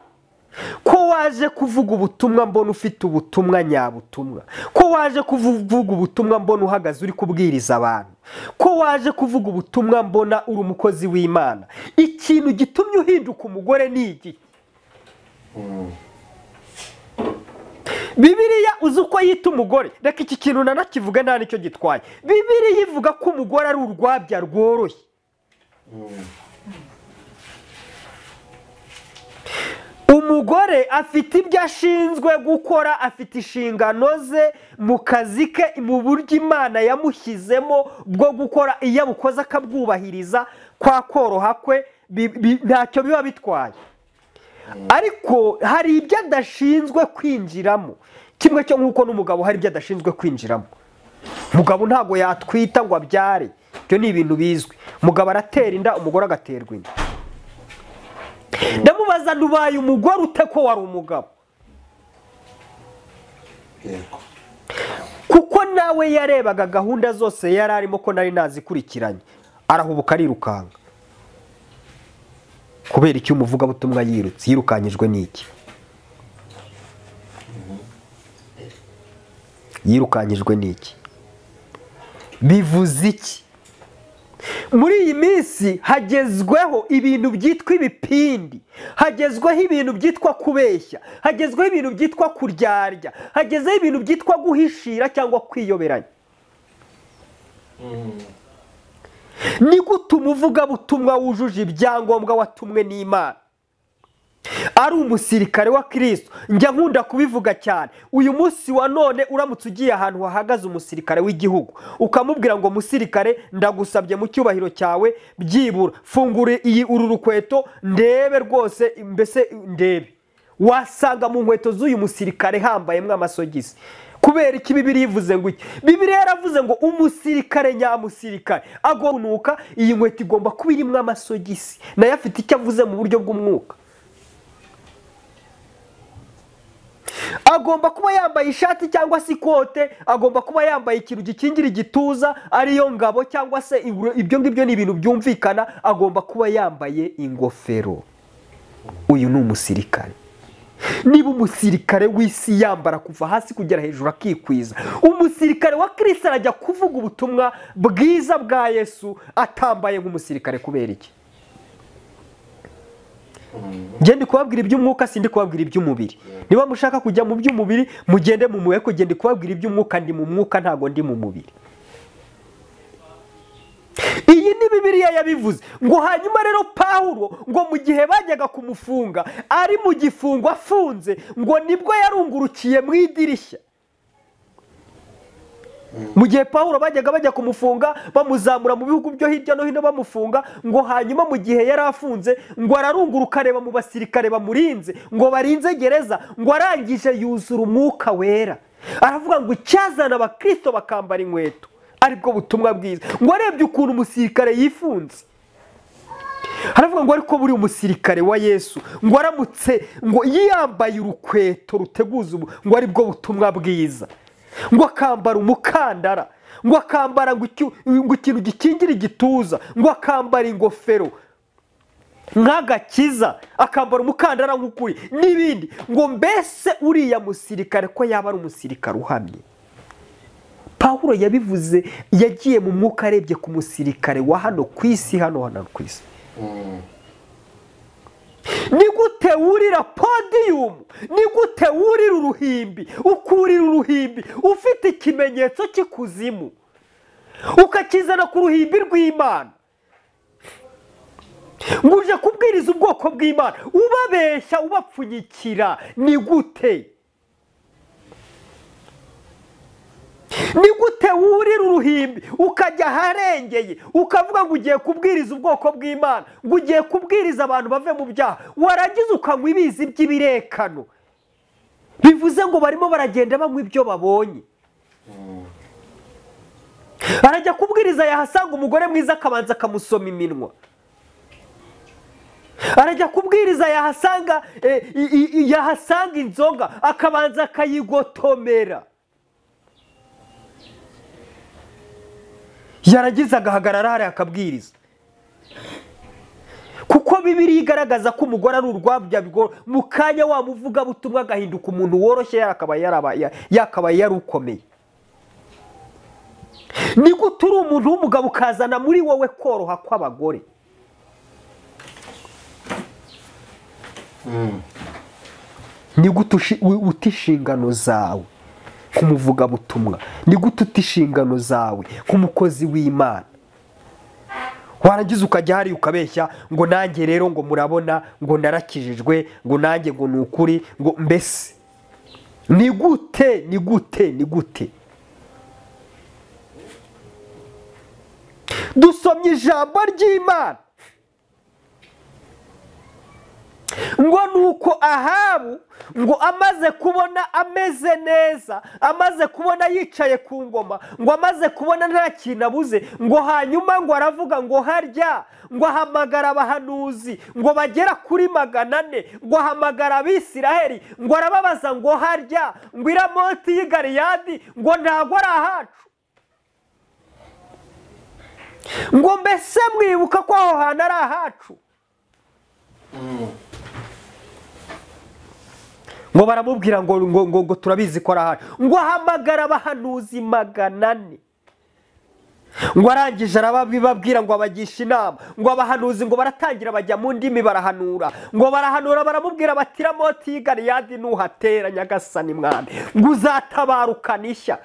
ko waje kuvuga ubutumwa mbona ufite ubutumwa nyabutumwa, ko waje kuvuga ubutumwa mbona uhagaze uri kubwiriza abantu, ko waje kuvuga ubutumwa mbona uri umukozi w'Imana, ikintu gitumye uhinduka umugore ni iki? Bibiliya uzi uko yita umugore? Reka iki kintu nanakivuga nta nicyo gitwaye. Bibiliya ivuga ko umugore ari urwabya rworoshye. Umugore afite ibyo ashinzwe gukora, afite inshingano ze mu kazi ke, mu buryo Imana yamushyizemo bwo gukora. Iyo abukoze akabwubahiriza, kwa koroha kwe ntacyo biba bitwaye. Ariko hari ibyo adashinzwe kwinjiramo, kimwe cyo nk'uko n'umugabo hari ibyo adashinzwe kwinjiramo. Umugabo ntago yatwita ngo abyare, ibyo ni ibintu bizwi. Umugabo aratera inda, umugore agaterwa inda. Ndamubaza nubaye umugore ute ko wari umugabo? Kuko nawe yarebaga gahunda zose yari arimo ko nari nazikurikiranye, arahubuka arirukanga. Kubera iki umuvugabutumwa yirutse? Yirukanyijwe n'iki? Yirukanyijwe n'iki? Bivuze iki? Muri iyi minsi hagezweho ibintu byitwa ibipindi, hagezweho ibintu byitwa kubeshya, hagezweho ibintu byitwa kuryarya, hagezweho ibintu byitwa guhishira cyangwa kwiyoberanya. Ni gute umuvugabutumwa wujuje ibyangombwa watumwe n'Imana, ari umusirikare wa Kristo? Njya nkunda kubivuga cyane. Uyu munsi wa none uramutse ugiye ahantu hahagaze umusirikare w'igihugu, ukamubwira ngo musirikare ndagusabye mu cyubahiro cyawe byibura fungure uru rukweto ndebe rwose, mbese ndebe, wasanga mu nkweto z'uyu musirikare hambayemo amasogisi. Kubera iki Bibiliya ivuze ngo iki? Bibiliya yaravuze ngo umusirikare nyamusirikare agonuka, iyi nkweto igomba kuba irimo amasogisi, nayo afite icyo avuze mu buryo bw'umwuka. Agomba kuba yambaye ishati cyangwa se ikote, agomba kuba yambaye ikintu gikingira igituza ariyo ngabo cyangwa se ibyo ngibyo ni ibintu byumvikana. Agomba kuba yambaye ingofero. Uyu ni umusirikare. niba umusirikare w'isi yambara kuva hasi kugera hejuru akikwiza, umusirikare wa Kristo arajya kuvuga ubutumwa bwiza bwa Yesu atambaye nk'umusirikare kubera iki? Ngende kubabwira iby'umwuka, sindi kubabwira iby'umubiri. Niba mushaka kujya mu by'umubiri mugende mu mubiri, kugenda kubabwira iby'umwuka, ndi mu mwuka ntago ndi mu mubiri. Iyi ni Bibiliya yabivuze ngo hanyuma rero Pawulo ngo mu gihe bajyaga kumufunga ari mu gifungo afunze ngo nibwo yarungurukiye mu idirishya. Mu gihe Pawulo bajya kumufunga bamuzamura mu bihugu byo hirya no hino bamufunga, ngo hanyuma mu gihe yari afunze ngo ararunguruka areba mu basirikare bamurinze ngo barinze gereza, ngo arangije yuzura umwuka wera, aravuga ngo icyazana abakristo bakambara inkweto aribwo butumwa bwiza. Ngo arebye ukuntu umusirikare yifunze, aravuga ngo ariko buri umusirikare wa Yesu ngo aramutse ngo yambaye urukweto ruteguza ngo aribwo butumwa bwiza, ngo akambara umukandara, ngo akambara ngo ikintu gikingira igituza, ngo akambara ingofero nk'agakiza, akambara umukandara nk'ukuri n'ibindi, ngo mbese uriya musirikare ko yaba ari umusirikare uhamye. Pawulo yabivuze, yagiye mu mwuka arebye ku musirikare wa hano ku isi, hano ku isi. Ni gute wurira podiyumu, ni gute wurira uruhimbi, ukurira uruhimbi ufite ikimenyetso cy'ikuzimu ukakizana ku ruhimbi rw'Imana, ngo uje kubwiriza ubwoko bw'Imana ubabeshya ubapfunyikira? Ni gute? Ni gute wurira uruhimbi ukajya aharengeye ukavuga ngo ugiye kubwiriza ubwoko bw'Imana, ngo ugiye kubwiriza abantu bave mu byaha, warangiza ukanywa ibizi by'ibirekano? Bivuze ngo barimo baragenda banywa ibyo babonye. Arajya kubwiriza yahasanga umugore mwiza akabanza akamusoma iminwa, arajya kubwiriza yahasanga inzoga akabanza akayigotomera, yaragize agahagarara hariya akabwiriza. Kuko Bibiliya igaragaza ko umugore ari urwabya mu kanya wamuvuga butumwa agahinduka umuntu woroshye, yakabaye yari ukomeye. Ni gute uri umuntu w'umugabo ukazana muri wowe koroha kw'abagore? Ni gute uta inshingano zawe nk'umuvuga butumwa? Ni gute uta inshingano zawe nk'umukozi w'Imana? Warangiza ukajya hari ukabeshya ngo nanjye rero ngo murabona ngo narakijijwe, ngo nanjye ngo ni ukuri, ngo mbese ni gute? Dusomye ijambo ry'Imana ngo nuko Ahabu ngo amaze kubona ameze neza, amaze kubona yicaye ku ngoma, ngo amaze kubona nta kintu abuze, ngo hanyuma ngo aravuga ngo harya, ngo ahamagara abahanuzi ngo bagera kuri 400, ngo ahamagara Abisiraheli ngo arababaza ngo harya, ngo Iramoti y'i Galeyadi ngo ntago ari ahacu, ngo mbese mwibuka ko aho hantu ari ahacu? Ngo baramubwira ngo turabizi ko ari ahacu. Ngo ahamagara abahanuzi 400, ngo arangije arababwira ngo abagisha inama, ngo abahanuzi ngo baratangira bajya mu ndimi barahanura, ngo barahanura baramubwira bati Iramoti y'i Galeyadi nuhatera nyagasani mwami ngo uzatabarukana ishya.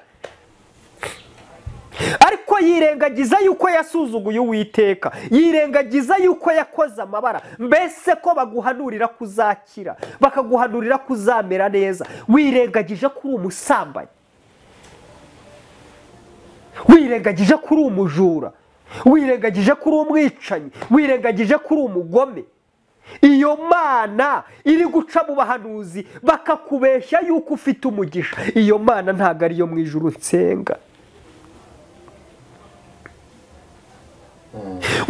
Ariko yirengagiza yuko yasuzuguye Uwiteka, yirengagiza yuko yakoze amabara. Mbese ko baguhanurira kuzakira, bakaguhanurira kuzamera neza, wirengagije ko uri umusambanyi, wirengagije ko uri umujura, wirengagije ko uri umwicanyi, wirengagije ko uri umugome. Iyo Mana iri guca mu bahanuzi bakakubeshya yuko ufite umugisha, iyo Mana ntago ari yo mu ijuru nsenga.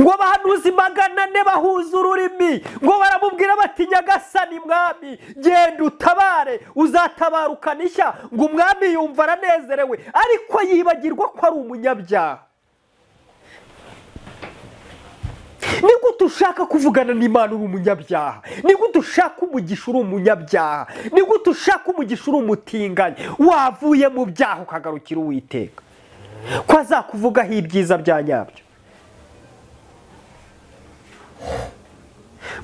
Ngo abahanuzi 400 bahuza ururimi, ngo baramubwira bati nyagasani mwami genda utabare uzatabarukana ishya, ngo umwami yumva aranezerewe ariko yibagirwa ko ari umunyabyaha. ni gute ushaka kuvugana n'Imana uri umunyabyaha? Ni gute ushaka umugisha uri umunyabyaha? Ni gute ushaka umugisha uri umutinganyi wavuye mu byaha ukagarukira Uwiteka ko azakuvugaho ibyiza bya nyabyo?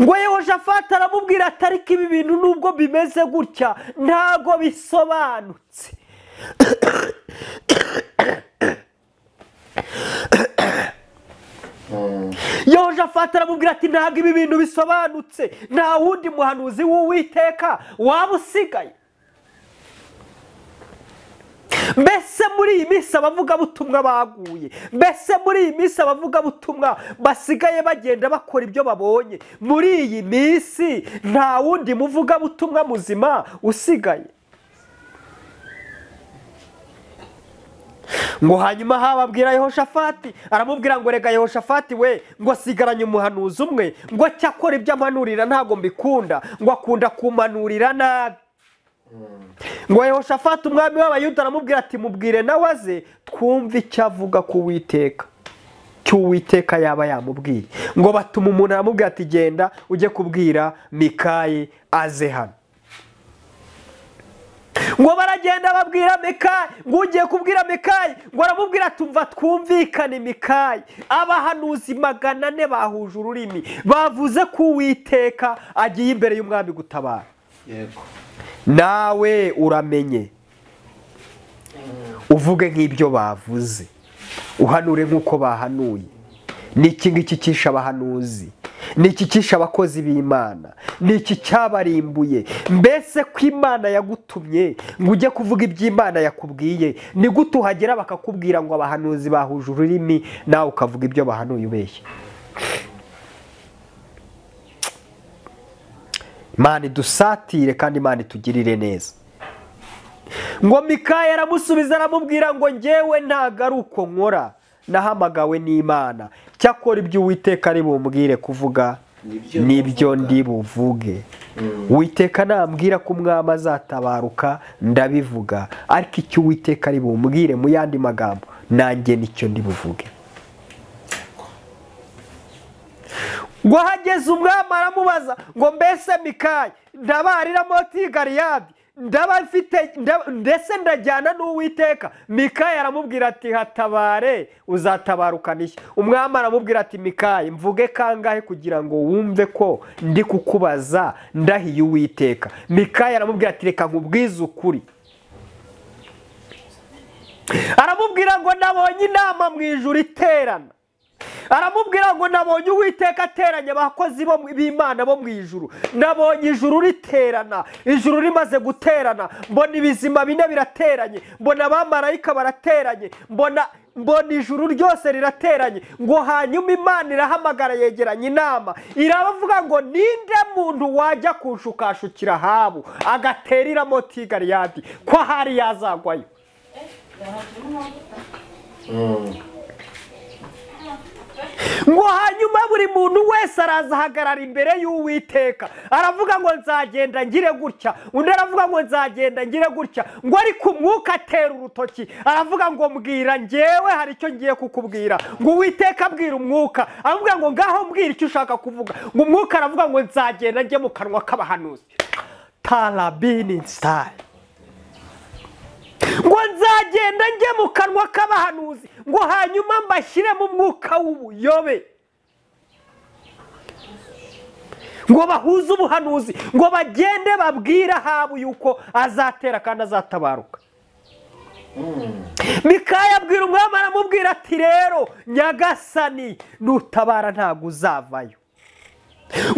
ngo Yehoshafati aramubwira ati ariko ibi bintu nubwo bimeze gutya ntago bisobanutse. Yehoshafati aramubwira ati ntabwo ibi bintu bisobanutse, nta wundi muhanuzi w'Uwiteka waba usigaye. Mbese muri iyi minsi abavugabutumwa baguye? Mbese muri iyi minsi abavugabutumwa basigaye bagenda bakora ibyo babonye? Muri iyi minsi nta wundi muvugabutumwa muzima usigaye. ngo hanyuma hababwira Yehoshafati, aramubwira ngo rega Yehoshafati we, ngo sigaranye umuhanuzi umwe, ngo cyakora ibyo ampanurira ntago mbikunda, ngo akunda kumanurira nabi. ngo Yehoshafati umwami w'Abayuda aramubwira ati mubwire nawe aze twumve icyo avuga ku Uwiteka, cy'Uwiteka yaba yamubwiye. ngo batuma umuntu aramubwira ati genda ujye kubwira Mikayi aze hano. ngo baragenda babwira Mikayi, ngo ugiye kubwira Mikayi, ngo aramubwira ati umva twumvikane Mikayi, abahanuzi 400 bahuje ururimi bavuze ko Uwiteka agiye imbere y'umwami gutabara. yego nawe uramenye uvuge nk'ibyo bavuze, uhanure nk'uko bahanuye. ni iki ngiki cyisha abahanuzi? ni iki cyisha abakozi b'Imana? ni iki cyabarimbuye? mbese ko Imana yagutumye ngo ujye kuvuga iby'Imana yakubwiye, ni gute uhagera bakakubwira ngo abahanuzi bahuje ururimi nawe ukavuga ibyo bahanuye ubeshya? Imana idusatire kandi Imana itugirire neza. ngo Mikayi aramusubiza aramubwira ngo njyewe ntago ari uko nkora, nahamagawe n'Imana, cyakora ibyo Uwiteka ari bumbwire kuvuga nibyo ndi buvuge. Uwiteka nambwira ko umwami azatabaruka ndabivuga, ariko icyo Uwiteka ari bumbwire mu yandi magambo nanjye nicyo ndi buvuge. ngo hageze umwami aramubaza ngo mbese Mikayi ndabarira Moti Galiyadi ndaba mfite ndetse ndajyana n'Uwiteka? Mikayi aramubwira ati hatabare uzatabarukana iki? umwami aramubwira ati Mikayi mvuge kangahe kugira ngo wumve ko ndi kukubaza ndahiye Uwiteka? Mikayi aramubwira ati reka nkubwize ukuri. aramubwira ngo nabonye inama mu ijuru iterana. aramubwira ngo nabonye Uwiteka ateranye abakozi b'Imana bo mu ijuru. nabonye ijuru riterana, ijuru rimaze guterana mbona ibizima 4 birateranye, mbona abamarayika barateranye, mbona ijuru ryose rirateranye. ngo hanyuma Imana irahamagara yegeranya inama, irabavuga ngo ninde muntu wajya kunshukashukira Ahabu agaterira Moti Galiyadi ko hari yazagwayo? ngo hanyuma buri muntu wese araza ahagarara imbere y'Uwiteka, aravuga ngo nzagenda ngire gutya, undi aravuga ngo nzagenda ngire gutya. ngo ariko umwuka atera urutoki aravuga ngo mbwira, njyewe hari icyo ngiye kukubwira. ngo Uwiteka abwira umwuka aravuga ngo ngaho mbwira icyo ushaka kuvuga. ngo umwuka aravuga ngo nzagenda njye mu kanwa k'abahanuzi. Tarabini style. ngo nzagenda njye mu kanwa k'abahanuzi, ngo hanyuma mbashyire mu mwuka w'ubuyobe, ngo bahuze ubuhanuzi, ngo bagende babwire Ahabu yuko azatera kandi azatabaruka. Mikayi abwira umwami aramubwira ati rero nyagasani nutabara ntago uzavayo.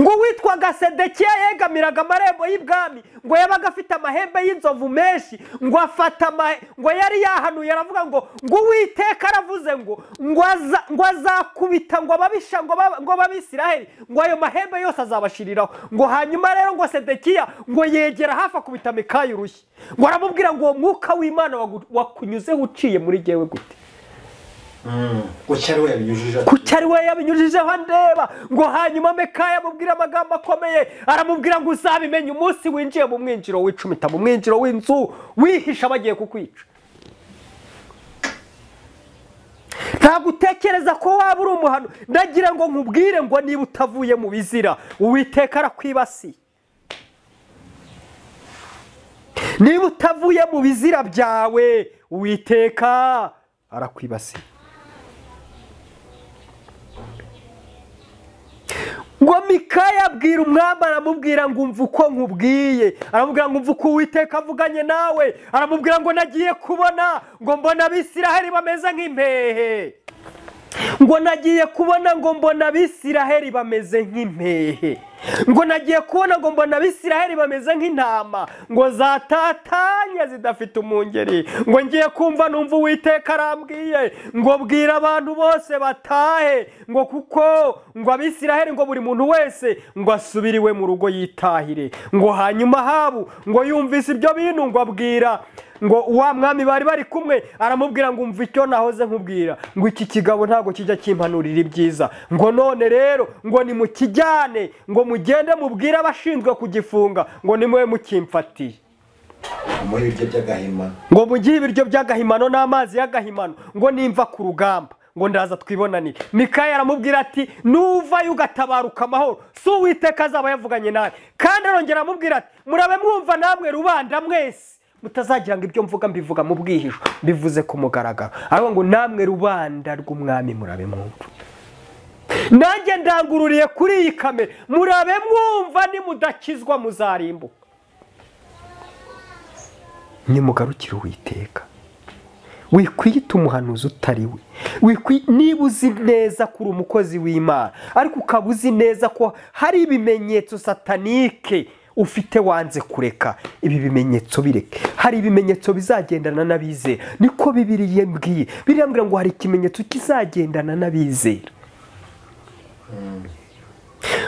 ngo witwaga Sedekiya yegamiraga amarembo y'ibwami, ngo yabaga afite amahembe y'inzovu menshi, ngo afata ngo yari yahanuye aravuga ngo Uwiteka aravuze ngo azakubita ngo ababisha ngo babisiraheli, ngo ayo mahembe yose azabashiriraho. ngo hanyuma rero ngo Sedekiya ngo yegera hafi akubita Mikayi urushyi, ngo aramubwira ngo uwo mwuka w'Imana wakunyuzeho uciye muri jyewe gute? kuki ari we yabinyujijeho ndeba. ngo hanyuma Mikayi amubwira amagambo akomeye, aramubwira ngo uzabimenye umunsi winjiye mu mwinjiro w'icumita, mu mwinjiro w'inzu wihisha bagiye kukwica. ntabwo utekereza ko waba uri umuhano ndagira ngo nkubwire ngo niba utavuye mu bizira Uwiteka arakwibasiye. Niba utavuye mu bizira byawe Uwiteka arakwibasiye. Ngo Mikaya abwira umwami aramubwira ngo umva uko nkubwiye, aramubwira ngo umva uko Uwiteka avuganye nawe, aramubwira ngo nagiye kubona ngo mbona Abisiraheli bameze nk'impehe, ngo nagiye kubona ngo mbona Abisiraheli bameze nk'impehe, ngo nagiye kubona ngo mbona Abisiraheli bameze nk'intama ngo zatatanye zidafite umungeri, ngo ngiye kumva numva Uwiteka arambwiye ngo bwira abantu bose batahe ngo kuko ngo Abisiraheli ngo buri muntu wese ngo asubiriwe mu rugo yitahire. Ngo hanyuma Ahabu ngo yumvise ibyo bintu ngo abwira ngo wa mwami bari kumwe aramubwira ngo umva icyo nahoze nkubwira ngo iki kigabo ntago kijya kimpanurira ibyiza, ngo none rero ngo ni mukijyane ngo mugende mubwire abashinzwe kugifunga ngo nimwe mukimfatiye. Umuhe ibiryo by'agahimano, ngo mugihe ibiryo by'agahimano n'amazi y'agahimano ngo nimva ku rugamba ngo ndaza twibonanire. Mikaya aramubwira ati nuvayo ugatabaruka amahoro si Uwiteka azaba yavuganye nawe. Kandi arongera amubwira ati murabe mwumva namwe rubanda mwese mutazagira ngo ibyo mvuga mbivuga mu bwihisho bivuze ku mugaragaro, ariko ngo namwe rubanda rw'umwami murabe mwumva. Nanjye ndangururiye kuri iyi kamera murabe mwumva nimudakizwa muzarimbuka. Nimugarukire Uwiteka, wikwiyita umuhanuzi utari we, niba uzi neza ko uri umukozi w'Imana ariko ukaba uzi neza ko hari ibimenyetso satanike ufite wanze kureka, ibi bimenyetso bireke. Hari ibimenyetso bizagendana n'abizera, niko Bibiliya mbwiye. Birambwira ngo hari ikimenyetso kizagendana n'abizera.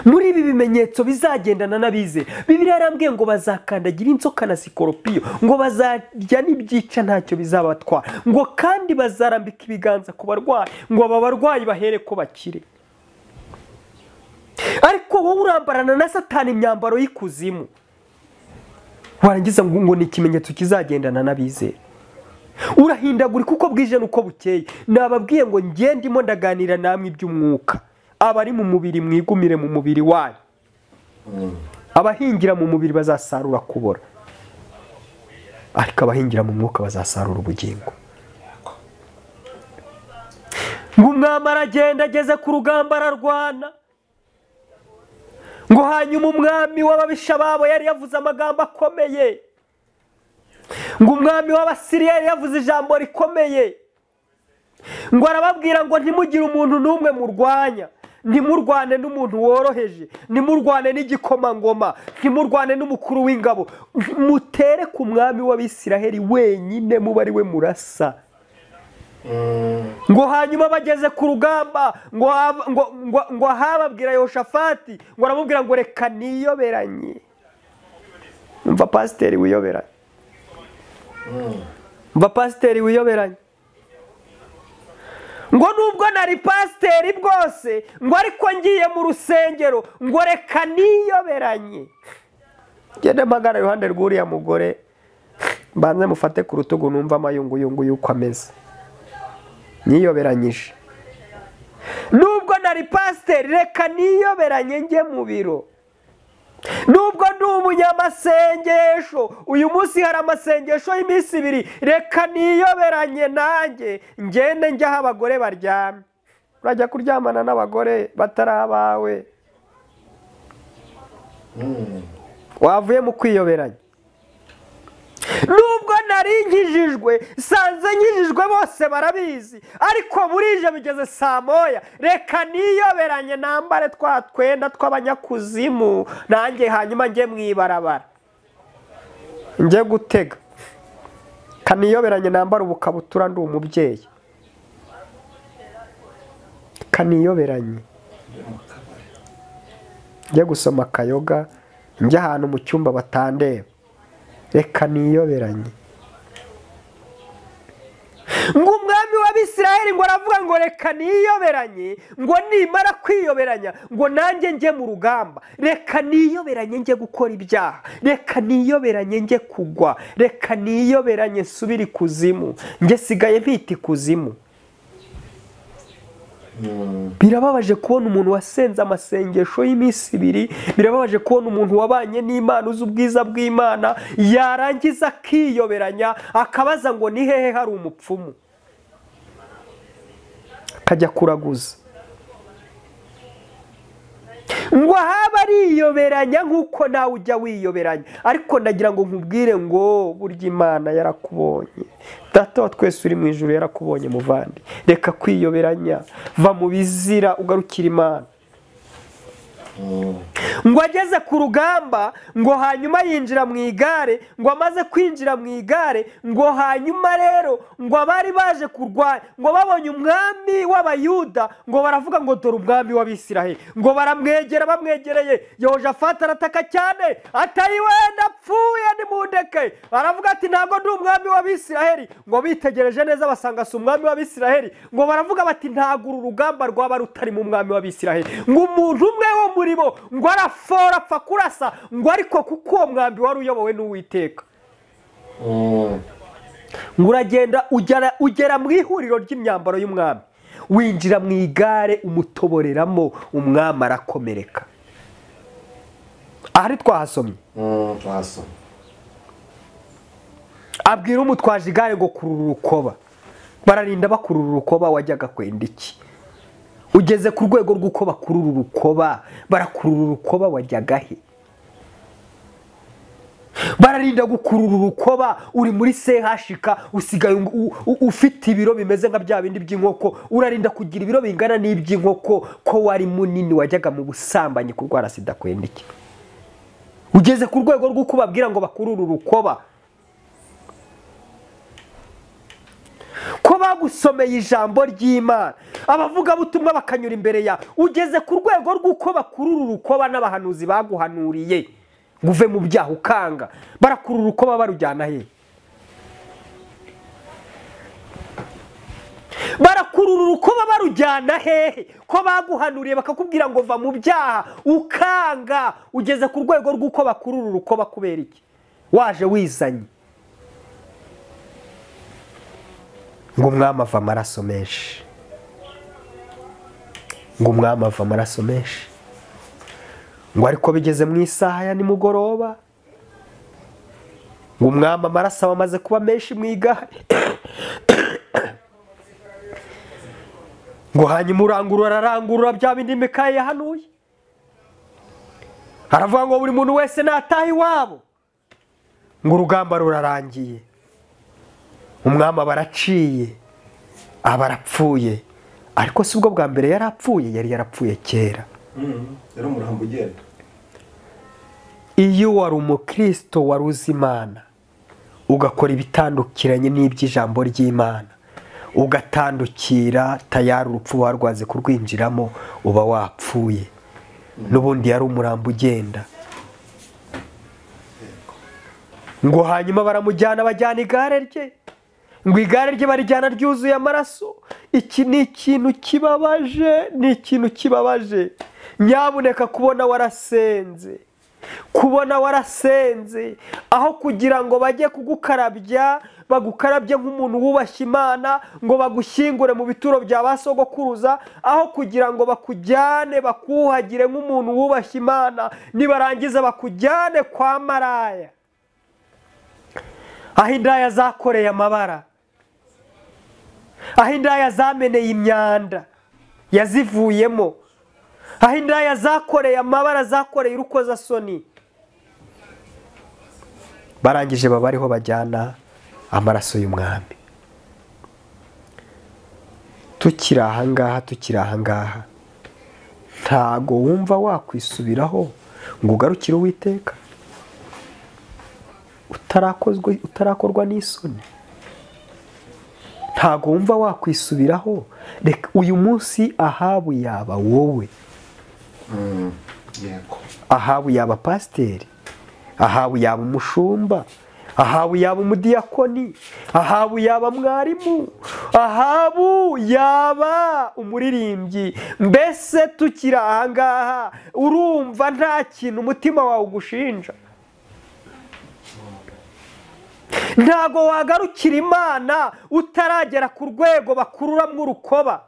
Muri ibi bimenyetso bizagendana n'abizera Bibiliya yarambwiye ngo bazakandagira inzoka na sikoropiyo, ngo bazarya n'ibyica ntacyo bizabatwara, ngo kandi bazarambika ibiganza ku barwayi ngo aba barwayi bahere ko bakire. Ariko wowe urambarana na Satani imyambaro y'ikuzimu, warangiza ngo ni ikimenyetso kizagendana n'abizera. Urahindagura kuko bwije nuko bukeye. Nababwiye ngo ndimo ndaganira namwe iby'umwuka. Abari mu mubiri mwigumire mu mubiri wayo, abahingira mu mubiri bazasarura kubora, ariko abahingira mu mwuka bazasarura ubugingo. Ngo umwami aragenda ageze ku rugamba ararwana, ngo hanyuma umwami w'ababisha babo yari yavuze amagambo akomeye, ngo umwami w'Abasiriya yari yavuze ijambo rikomeye, ngo arababwira ngo ntimugire umuntu n'umwe murwanya, ntimurwane n'umuntu woroheje, ntimurwane n'igikomangoma, ntimurwane n'umukuru w'ingabo, mutere ku mwami w'Abisiraheli wenyine muba ari we murasa. Ngo hanyuma bageze ku rugamba ngo ahababwira Yehoshafati ngo aramubwira ngo reka niyoberanye. Umva pasiteri wiyoberanye, umva pasiteri wiyoberanye. Ngo nubwo nari pasiteri bwose ngo ariko ngiye mu rusengero ngo reka niyoberanye. Gende mpagara iruhande rw'uriya mugore mbanze mufate ku rutugu numva amayunguyungu yuko ameze. Niyoberanyije. Nubwo nari pasiteri reka niyoberanye njye mu biro. Nubwo ndi umunyamasengesho uyu munsi hari amasengesho y'iminsi 2 reka niyoberanye nanjye ngende njya abagore baryamye. Urajya kuryamana n'abagore batari abawe, wavuye mu kwiyoberanya. Nubwo nari nkijijwe sanze nkijijwe bose barabizi, ariko burije bigeze saa moya reka niyoberanye nambare twa twenda tw'abanyakuzimu nanjye hanyuma njye mwibarabara njye gutega. Kaniyoberanye nambare ubukabutura ndi umubyeyi, kaniyoberanye njye gusoma akayoga njye ahantu mu cyumba batandeba, reka niyoberanye. Ngo umwami w'Abisiraheli ngo aravuga ngo reka niyoberanye, ngo nimara kwiyoberanya ngo nanjye njye mu rugamba, reka niyoberanye njye gukora ibyaha, reka niyoberanye njye kugwa, reka niyoberanye nsubire ikuzimu, njye sigaye mpita ikuzimu. birababaje kubona umuntu wasenze amasengesho y'iminsi 2, birababaje kubona umuntu wabanye n'Imana uzi ubwiza bw'Imana yarangiza akiyoberanya akabaza ngo ni hehe hari umupfumu, akajya kuraguza ngo haba ariyoberanya nk'uko nawe ujya wiyoberanya. Ariko ndagira ngo nkubwire ngo burya Imana yarakubonye, Data wa twese uri mu ijuru yarakubonye muvandi. Reka kwiyoberanya, va mu bizira ugarukira Imana. Ngo ageze ku rugamba, ngo hanyuma yinjira mu igare, ngo amaze kwinjira mu igare, ngo hanyuma rero ngo abari baje kurwanya, ngo babonye umwami w'Abayuda, ngo baravuga ngo dore umwami w'Abisiraheli, ngo baramwegera, bamwegereye Yehoshafati arataka cyane atari wenda apfuye nimundeke. Baravuga ati ntabwo ndi umwami w'Abisiraheli. Ngo bitegereje neza basanga si umwami w'Abisiraheli, ngo baravuga bati ntabwo uru rugamba rwaba rutari mu mwami w'Abisiraheli. Ngo umuntu umwe wo muri bo ngo arafora apfa kurasa, ngo ariko kuko uwo mwambi wari uyobowe n'Uwiteka. Ngo uragenda ugera mu ihuriro ry'imyambaro y'umwami, winjira mu igare umutoboreramo, umwami arakomereka. Ahari twahasomye abwira umutwaje igare ngo kurura urukoba, bararinda bakurura urukoba. Wajyaga kwenda iki? Ugeze ku rwego rw'uko bakurura urukoba, barakurura urukoba, wajyaga he? Bararinda gukurura urukoba, uri muri CHK usigaye ufite ibiro bimeze nka bya bindi by'inkoko, urarinda kugira ibiro bingana n'iby'inkoko, ko wari munini, wajyaga mu busambanyi kurwara sida, kwenda iki? Ugeze ku rwego rw'uko babwira ngo bakurura urukoba, ko bagusomeye ijambo ry'Imana, abavuga butumwa bakanyura imbere ya. Ugeze ku rwego rw'uko bakurura urukoba n'abahanuzi baguhanuriye ngo uve mu byaha ukanga, barakurura urukoba barujyana he? Barakurura urukoba barujyana hehe? Ko baguhanuriye bakakubwira ngo va mu byaha ukanga. Ugeze ku rwego rw'uko bakurura urukoba kubera iki? Waje wizanye ngo umwami ava amaraso menshi, ngo umwami ava amaraso menshi. Ngo ariko bigeze mu isaha ya nimugoroba, ngo umwami amaraso aba amaze kuba menshi mu igare. Ngo hanyuma ararangurura bya bindi Mikaya yahanuye, aravuga ngo buri muntu wese nataha iwabo. Ngo urugamba rurarangiye, umwami baraciye, abarapfuye. Ariko si ubwo bwa mbere yarapfuye, yari yarapfuye kera. Yari umurambo ugenda. Iyo wari umukristo wari uzi Imana, ugakora ibitandukiranye n'iby'ijambo ry'Imana, ugatandukira tayari urupfu warwaze kurwinjiramo, uba wapfuye. N'ubundi yari umurambo ugenda. Ngo hanyuma baramujyana, bajyana igare rye, ngo igare rye barijyana ryuzuye amaraso. Iki ni ikintu kibabaje, ni ikintu kibabaje. Nyabuneka kubona warasenze, kubona warasenze, aho kugira ngo bajye kugukarabya, bagukarabye nk'umuntu wubashye Imana, ngo bagushyingure mu bituro bya basogokuruza, aho kugira ngo bakujyane bakuhagire nk'umuntu wubashye Imana, nibarangiza bakujyane kwa maraya, aho indaya zakoreye amabara, aho indaya zameneye imyanda yazivuyemo, aho indaya zakoreye amabara, zakoreye urukozasoni. Barangije baba ariho bajyana amaraso y'umwami. Tukiri ahangaha ntago wumva wakwisubiraho ngo ugarukire Uwiteka utarakorwa n'isoni. Ntago wumva wakwisubiraho. Reka uyu munsi Ahabu yaba wowe, Ahabu yaba pasiteri, Ahabu yaba umushumba, Ahabu yaba umudiyakoni, Ahabu yaba mwarimu, Ahabu yaba umuririmbyi. Mbese tukiri ahangaha urumva nta kintu umutima wawe ugushinja? Ntago wagarukira Imana utaragera ku rwego bakururamwo urukoba.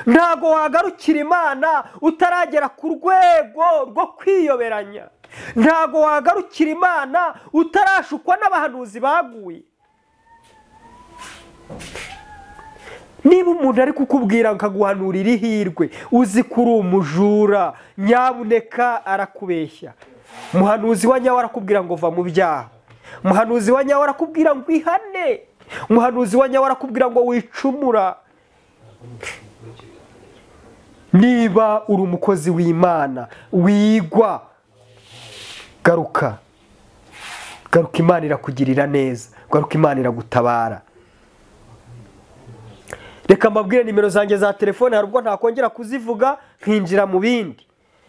ntago wagarukira imana utaragera ku rwego rwo kwiyoberanya. ntago wagarukira imana utarashukwa n'abahanuzi baguye. niba umuntu ari kukubwira akaguhanurira ihirwe uzi ko uri umujura, nyabuneka arakubeshya. umuhanuzi wa nyawe arakubwira ngo va mu byaha. umuhanuzi wa nyawe arakubwira ngo ihane. umuhanuzi wa nyawe arakubwira ngo wicumura. niba uri umukozi w'Imana wigwa, garuka Imana irakugirira neza, garuka Imana iragutabara. reka mbabwire nimero zanjye za telefone, hari ubwo ntakongera kuzivuga nkinjira mu bindi.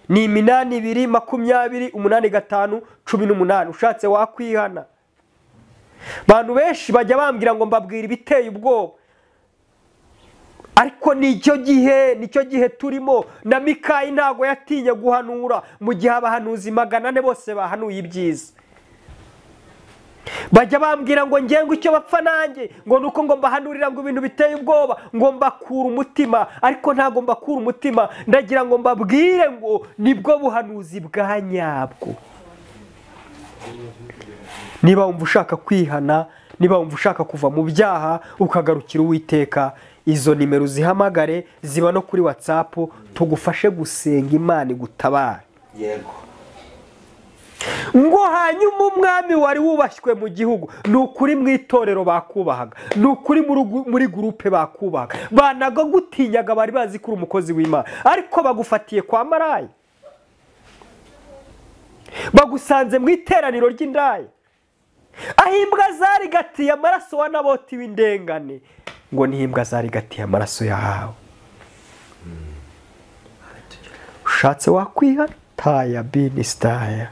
ni 82208518. ushatse wakwihana. abantu benshi bajya bambwira ngo mbabwire ibiteye ubwoba, ariko nicyo gihe turimo. na Mikayi ntago yatinye guhanura mu gihe abahanuzi 400 bose bahanuye ibyiza. bajya bambwira ngo ngengo icyo bapfa nanjye ngo nuko ngo mbahanurira ngo ibintu biteye ubwoba, ngo mbakura umutima. ariko ntago mbakura umutima, ndagira ngo mbabwire ngo nibwo buhanuzi bwa nyabwo. niba wumva ushaka kwihana, niba wumva ushaka kuva mu byaha ukagarukira Uwiteka, izo nimero uzihamagare, ziba no kuri WhatsApp, tugufashe gusenga Imana igutabare. yego. ngo hanyuma umwami wari wubashywe mu gihugu, ni ukuri mu itorero bakubahaga, ni ukuri muri gurupe bakubahaga, banaga gutinyaga, bari bazi ko uri umukozi w'Imana. ariko bagufatiye kwa maraya, bagusanze mu iteraniro ry'indaya, aho imbwa zarigatiye amaraso wa Naboti w'indengane, ngo ni imbwa zarigatiye amaraso yahawe. ushatse wakwihana, taya binistaya.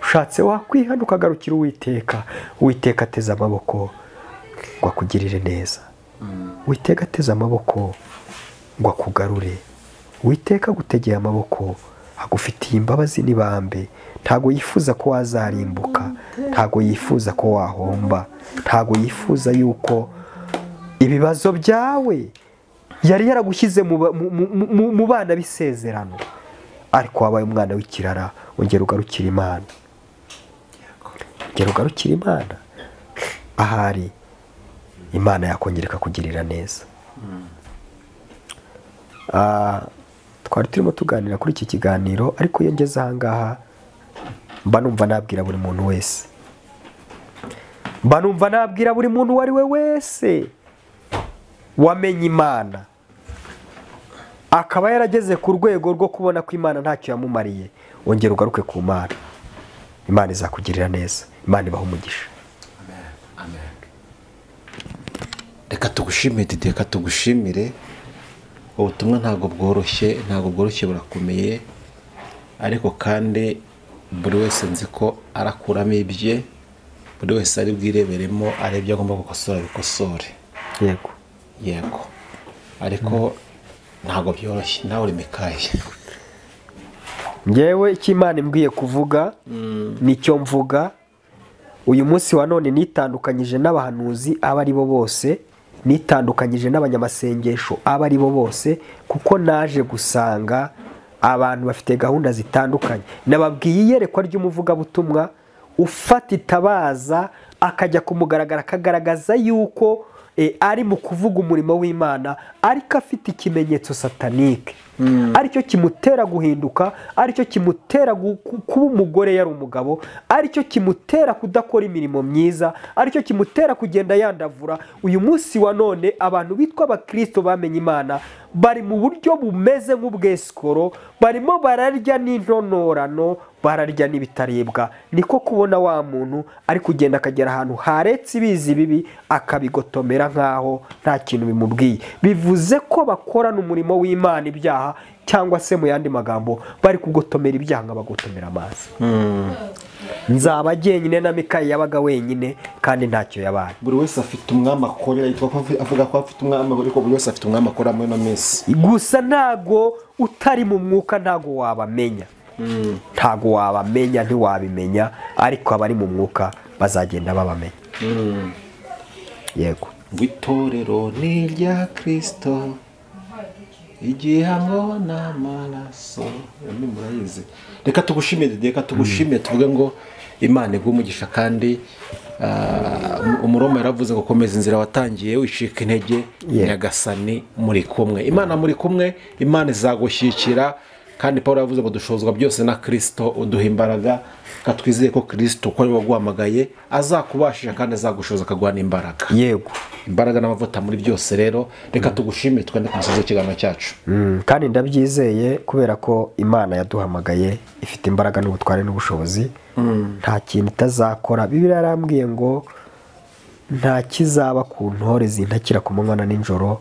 ushatse wakwihana ukagarukira Uwiteka, Uwiteka ateze amaboko ngo akugirire neza. Uwiteka ateze amaboko ngo akugarure. Uwiteka agutegeye amaboko, agufitiye imbabazi n'ibambe. ntago yifuza ko wazarimbuka, ntago yifuza ko wahomba, ntago yifuza yuko ibibazo byawe yari yaragushyize mu bana b'isezerano, ariko wabaye umwana w'ikirara. ongera ugarukira Imana, ongera ugarukira Imana. ahari Imana yakongera ikakugirira neza. twari turimo tuganira kuri iki kiganiro, ariko iyo ngeze ahangaha mba numva nabwira buri muntu wese, mba numva nabwira buri muntu uwo ari we wese wamenye Imana, akaba yarageze ku rwego rwo kubona ko Imana ntacyo yamumariye, ongera ugaruke ku Mana. Imana izakugirira neza, Imana ibaha umugisha. amen. reka tugushimire. ubutumwa ntabwo bworoshye, burakomeye, ariko kandi buri wese nzi ko arakuramo ibye, buri wese ari bwireberemo, arebye agomba gukosora bikosore. yego. ariko ntabwo byoroshye. nawe uri Mikayi. ngewe icyo Imana imbwiye kuvuga nicyo mvuga. uyu munsi wa none nitandukanyije n'abahanuzi aba ari bo bose, nitandukanyije n'abanyamasengesho aba ari bo bose, kuko naje gusanga abantu bafite gahunda zitandukanye. nababwiye iyerekwa ry'umuvugabutumwa ufata itabaza akajya kumugaragara, akagaragaza yuko ari mu kuvuga umurimo w'Imana, ariko afite ikimenyetso satanike, aricyo kimutera guhinduka, aricyo kimutera kuba umugore yari umugabo, aricyo kimutera kudakora imirimo myiza, aricyo kimutera kugenda yandavura. uyu munsi wa none abantu bitwa abakristo bamenye Imana bari mu buryo bumeze nk'ubwesikoro, barimo bararya n'intonorano, bararya n'ibitaribwa. niko kubona wa muntu ari kugenda akagera ahantu haretse ibizi bibi akabigotomera nk'aho nta kintu bimubwiye. bivuze ko bakorana umurimo w'Imana ibyaha, cyangwa se mu yandi magambo bari kugotomera ibyaha nk'abagotomera amazi. nzaba jyenyine na Mikayi yabaga wenyine, kandi ntacyo yabaye. buri wese afite umwami akorera, avuga ko afite umwami, ariko buri wese afite umwami akorera muri ino minsi. gusa ntago utari mu mwuka ntago wabamenya, ntiwabimenya, ariko abari mu mwuka bazagenda babamenya. yego. ngo itorero ni irya Kristo, igihango n'amaraso murayizi. Reka tugushimire tuvuge ngo Imana iguhe umugisha kandi umuroma yaravuze ngo komeza inzira watangiye wicika intege Nyagasani muri kumwe. Imana muri kumwe, Imana izagushyikira kandi Pawulo yavuze ngo dushozwa byose na Kristo uduha imbaraga, katwizeye ko Kristo uko ari waguhamagaye azakubashisha kandi azagushoza akaguha n'imbaraga. Yego, imbaraga n'amavuta muri byose. Rero reka tugushimire twende ku musozi w'ikiganiro cyacu. Kandi ndabyizeye kubera ko Imana yaduhamagaye ifite imbaraga n'ubutware n'ubushobozi, nta kintu itazakora. Bibiliya yarambwiye ngo nta kizaba ku ntore zintakira ku manywa na nijoro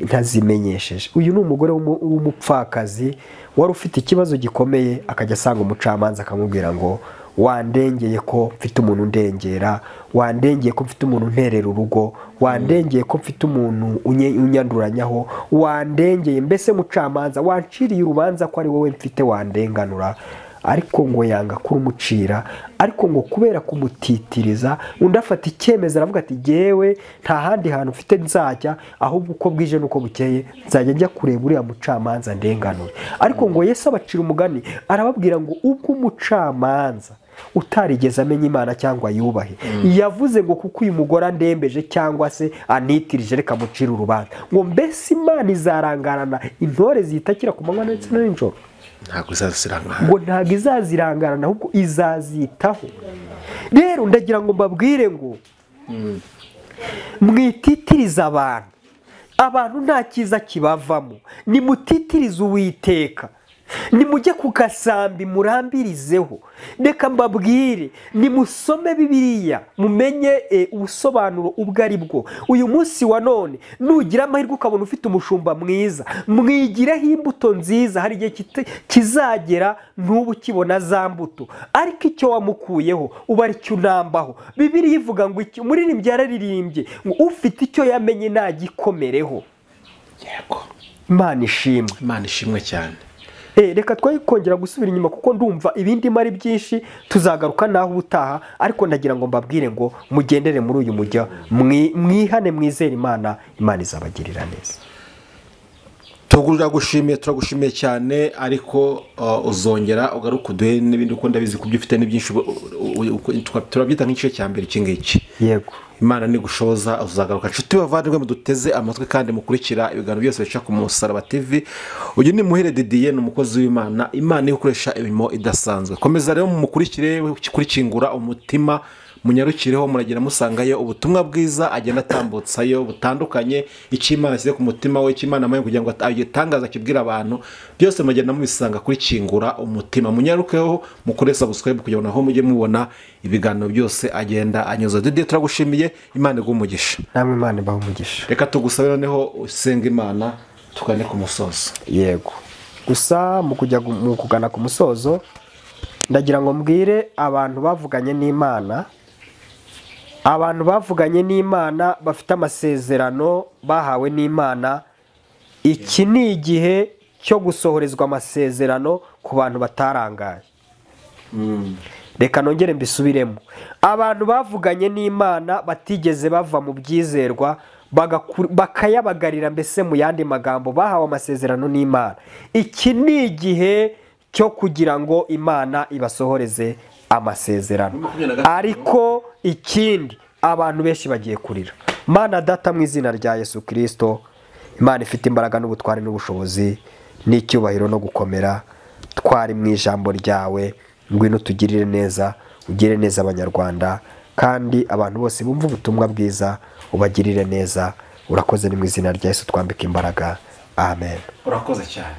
ntazimenyesheje. Uyu ni umugore w'umupfakazi wari ufite ikibazo gikomeye, akajya asanga umucamanza akamubwira ngo wandengeye ko mfite umuntu ndengera, wandengeye ko mfite umuntu nterera urugo, wandengeye ko mfite umuntu unyanduranyaho, wandengeye mbese mucamanza wanciriye urubanza ko ari wowe mfite wandenganura. Ariko ngo yanga kurumucira, ariko ngo kubera kumutitiriza undi afata icyemezo aravuga ati jyewe nta handi hantu mfite nzajya, ahubwo uko bwije nuko bukeye nzajya njya kureba uriya mucamanza ndenganure. Ariko ngo Yesu abacira umugani arababwira ngo ubwo umucamanza utarigeze amenya Imana cyangwa yubahe yavuze ngo kuko uyu mugore andembeje cyangwa se anitirije reka mucira urubanza, ngo mbese Imana izarangarana intore zitakira ku manywa ndetse na nijoro? Ntabwo izazirangana, ngo ntabwo izazirangarana ahubwo izazitaho. Rero ndagira ngo mbabwire ngo mwititirize abantu nta cyiza kibavamo, nimutitirize Uwiteka, nimujye ku gasambi murambirizeho. Reka mbabwire nimusome Bibiliya mumenye ubusobanuro ubwo ari bwo. Uyu munsi wa none nugira amahirwe ukabona ufite umushumba mwiza, mwigireho imbuto nziza. Hari igihe kizagera ntubu kibona za mbuto, ariko icyo wamukuyeho uba ari cyo unambaho. Bibiliya ivuga ngo iki? Umuririmbyi yararirimbye ngo ufite icyo yamenye nagikomereho. Yego, Imana ishimwe. Imana ishimwe cyane. Reka twakongera gusubira inyuma kuko ndumva ibindi mari byinshi tuzagaruka naho ubutaha, ariko ndagira ngo mbabwire ngo mugendere muri uyu mujya, mwihane mwizere Imana, Imana izabagirira neza. Turagushimiye cyane, ariko uzongera ugaruka uduhe n'ibindi uko ndabizi kubyo ufite n'ibyinshi turabyita nk'igice cya mbere iki ngiki. Yego, Imana nigushoza uzagaruka. Nshuti bavandimwe muduteze amatwi kandi mukurikira ibiganiro byose bica ku Musaraba TV. Uyu ni Muhire Didier, ni umukozi w'Imana. Imana igukoresha imirimo idasanzwe. Komeza rero mukurikire kuri Kingura Umutima, munyarukireho muragira musangayo ubutumwa bwiza agenda atambutsayo butandukanye, icyo Imana ashyize ku mutima we, icyo Imana amaye kugira ngo agitangaza kibwira abantu, byose mugenda mubisanga kuri Kingura Umutima. Munyarukeho mukore subscribe kugira ngo naho mujye mubona ibiganiro byose agenda anyuza. Didier turagushimiye, Imana iguhe umugisha. namwe Imana ibahe umugisha. Reka tugusabe noneho usenga Imana tukane ku musozo. Yego, gusa mu kugana ku musozo ndagira ngo mbwire abantu bavuganye n'Imana, abantu bavuganye n'Imana bafite amasezerano bahawe n'Imana, iki ni igihe cyo gusohorezwa amasezerano ku bantu batarangaye. Reka nongere mbisubiremo, abantu bavuganye n'Imana batigeze bava mu byizerwa bakayabagarira, mbese mu yandi magambo bahawe amasezerano n'Imana, iki ni igihe cyo kugira ngo Imana ibasohoreze amasezerano. Ariko ikindi, abantu benshi bagiye kurira. Mana Data, mu izina rya Yesu Kristo, Imana ifite imbaraga n'ubutware n'ubushobozi n'icyubahiro no gukomera, twari mu ijambo ryawe, ngwino tugirire neza, ugire neza Abanyarwanda, kandi abantu bose bumva ubutumwa bwiza ubagirire neza. Urakoze, ni mu izina rya Yesu twambika imbaraga. Amen. Urakoze cyane.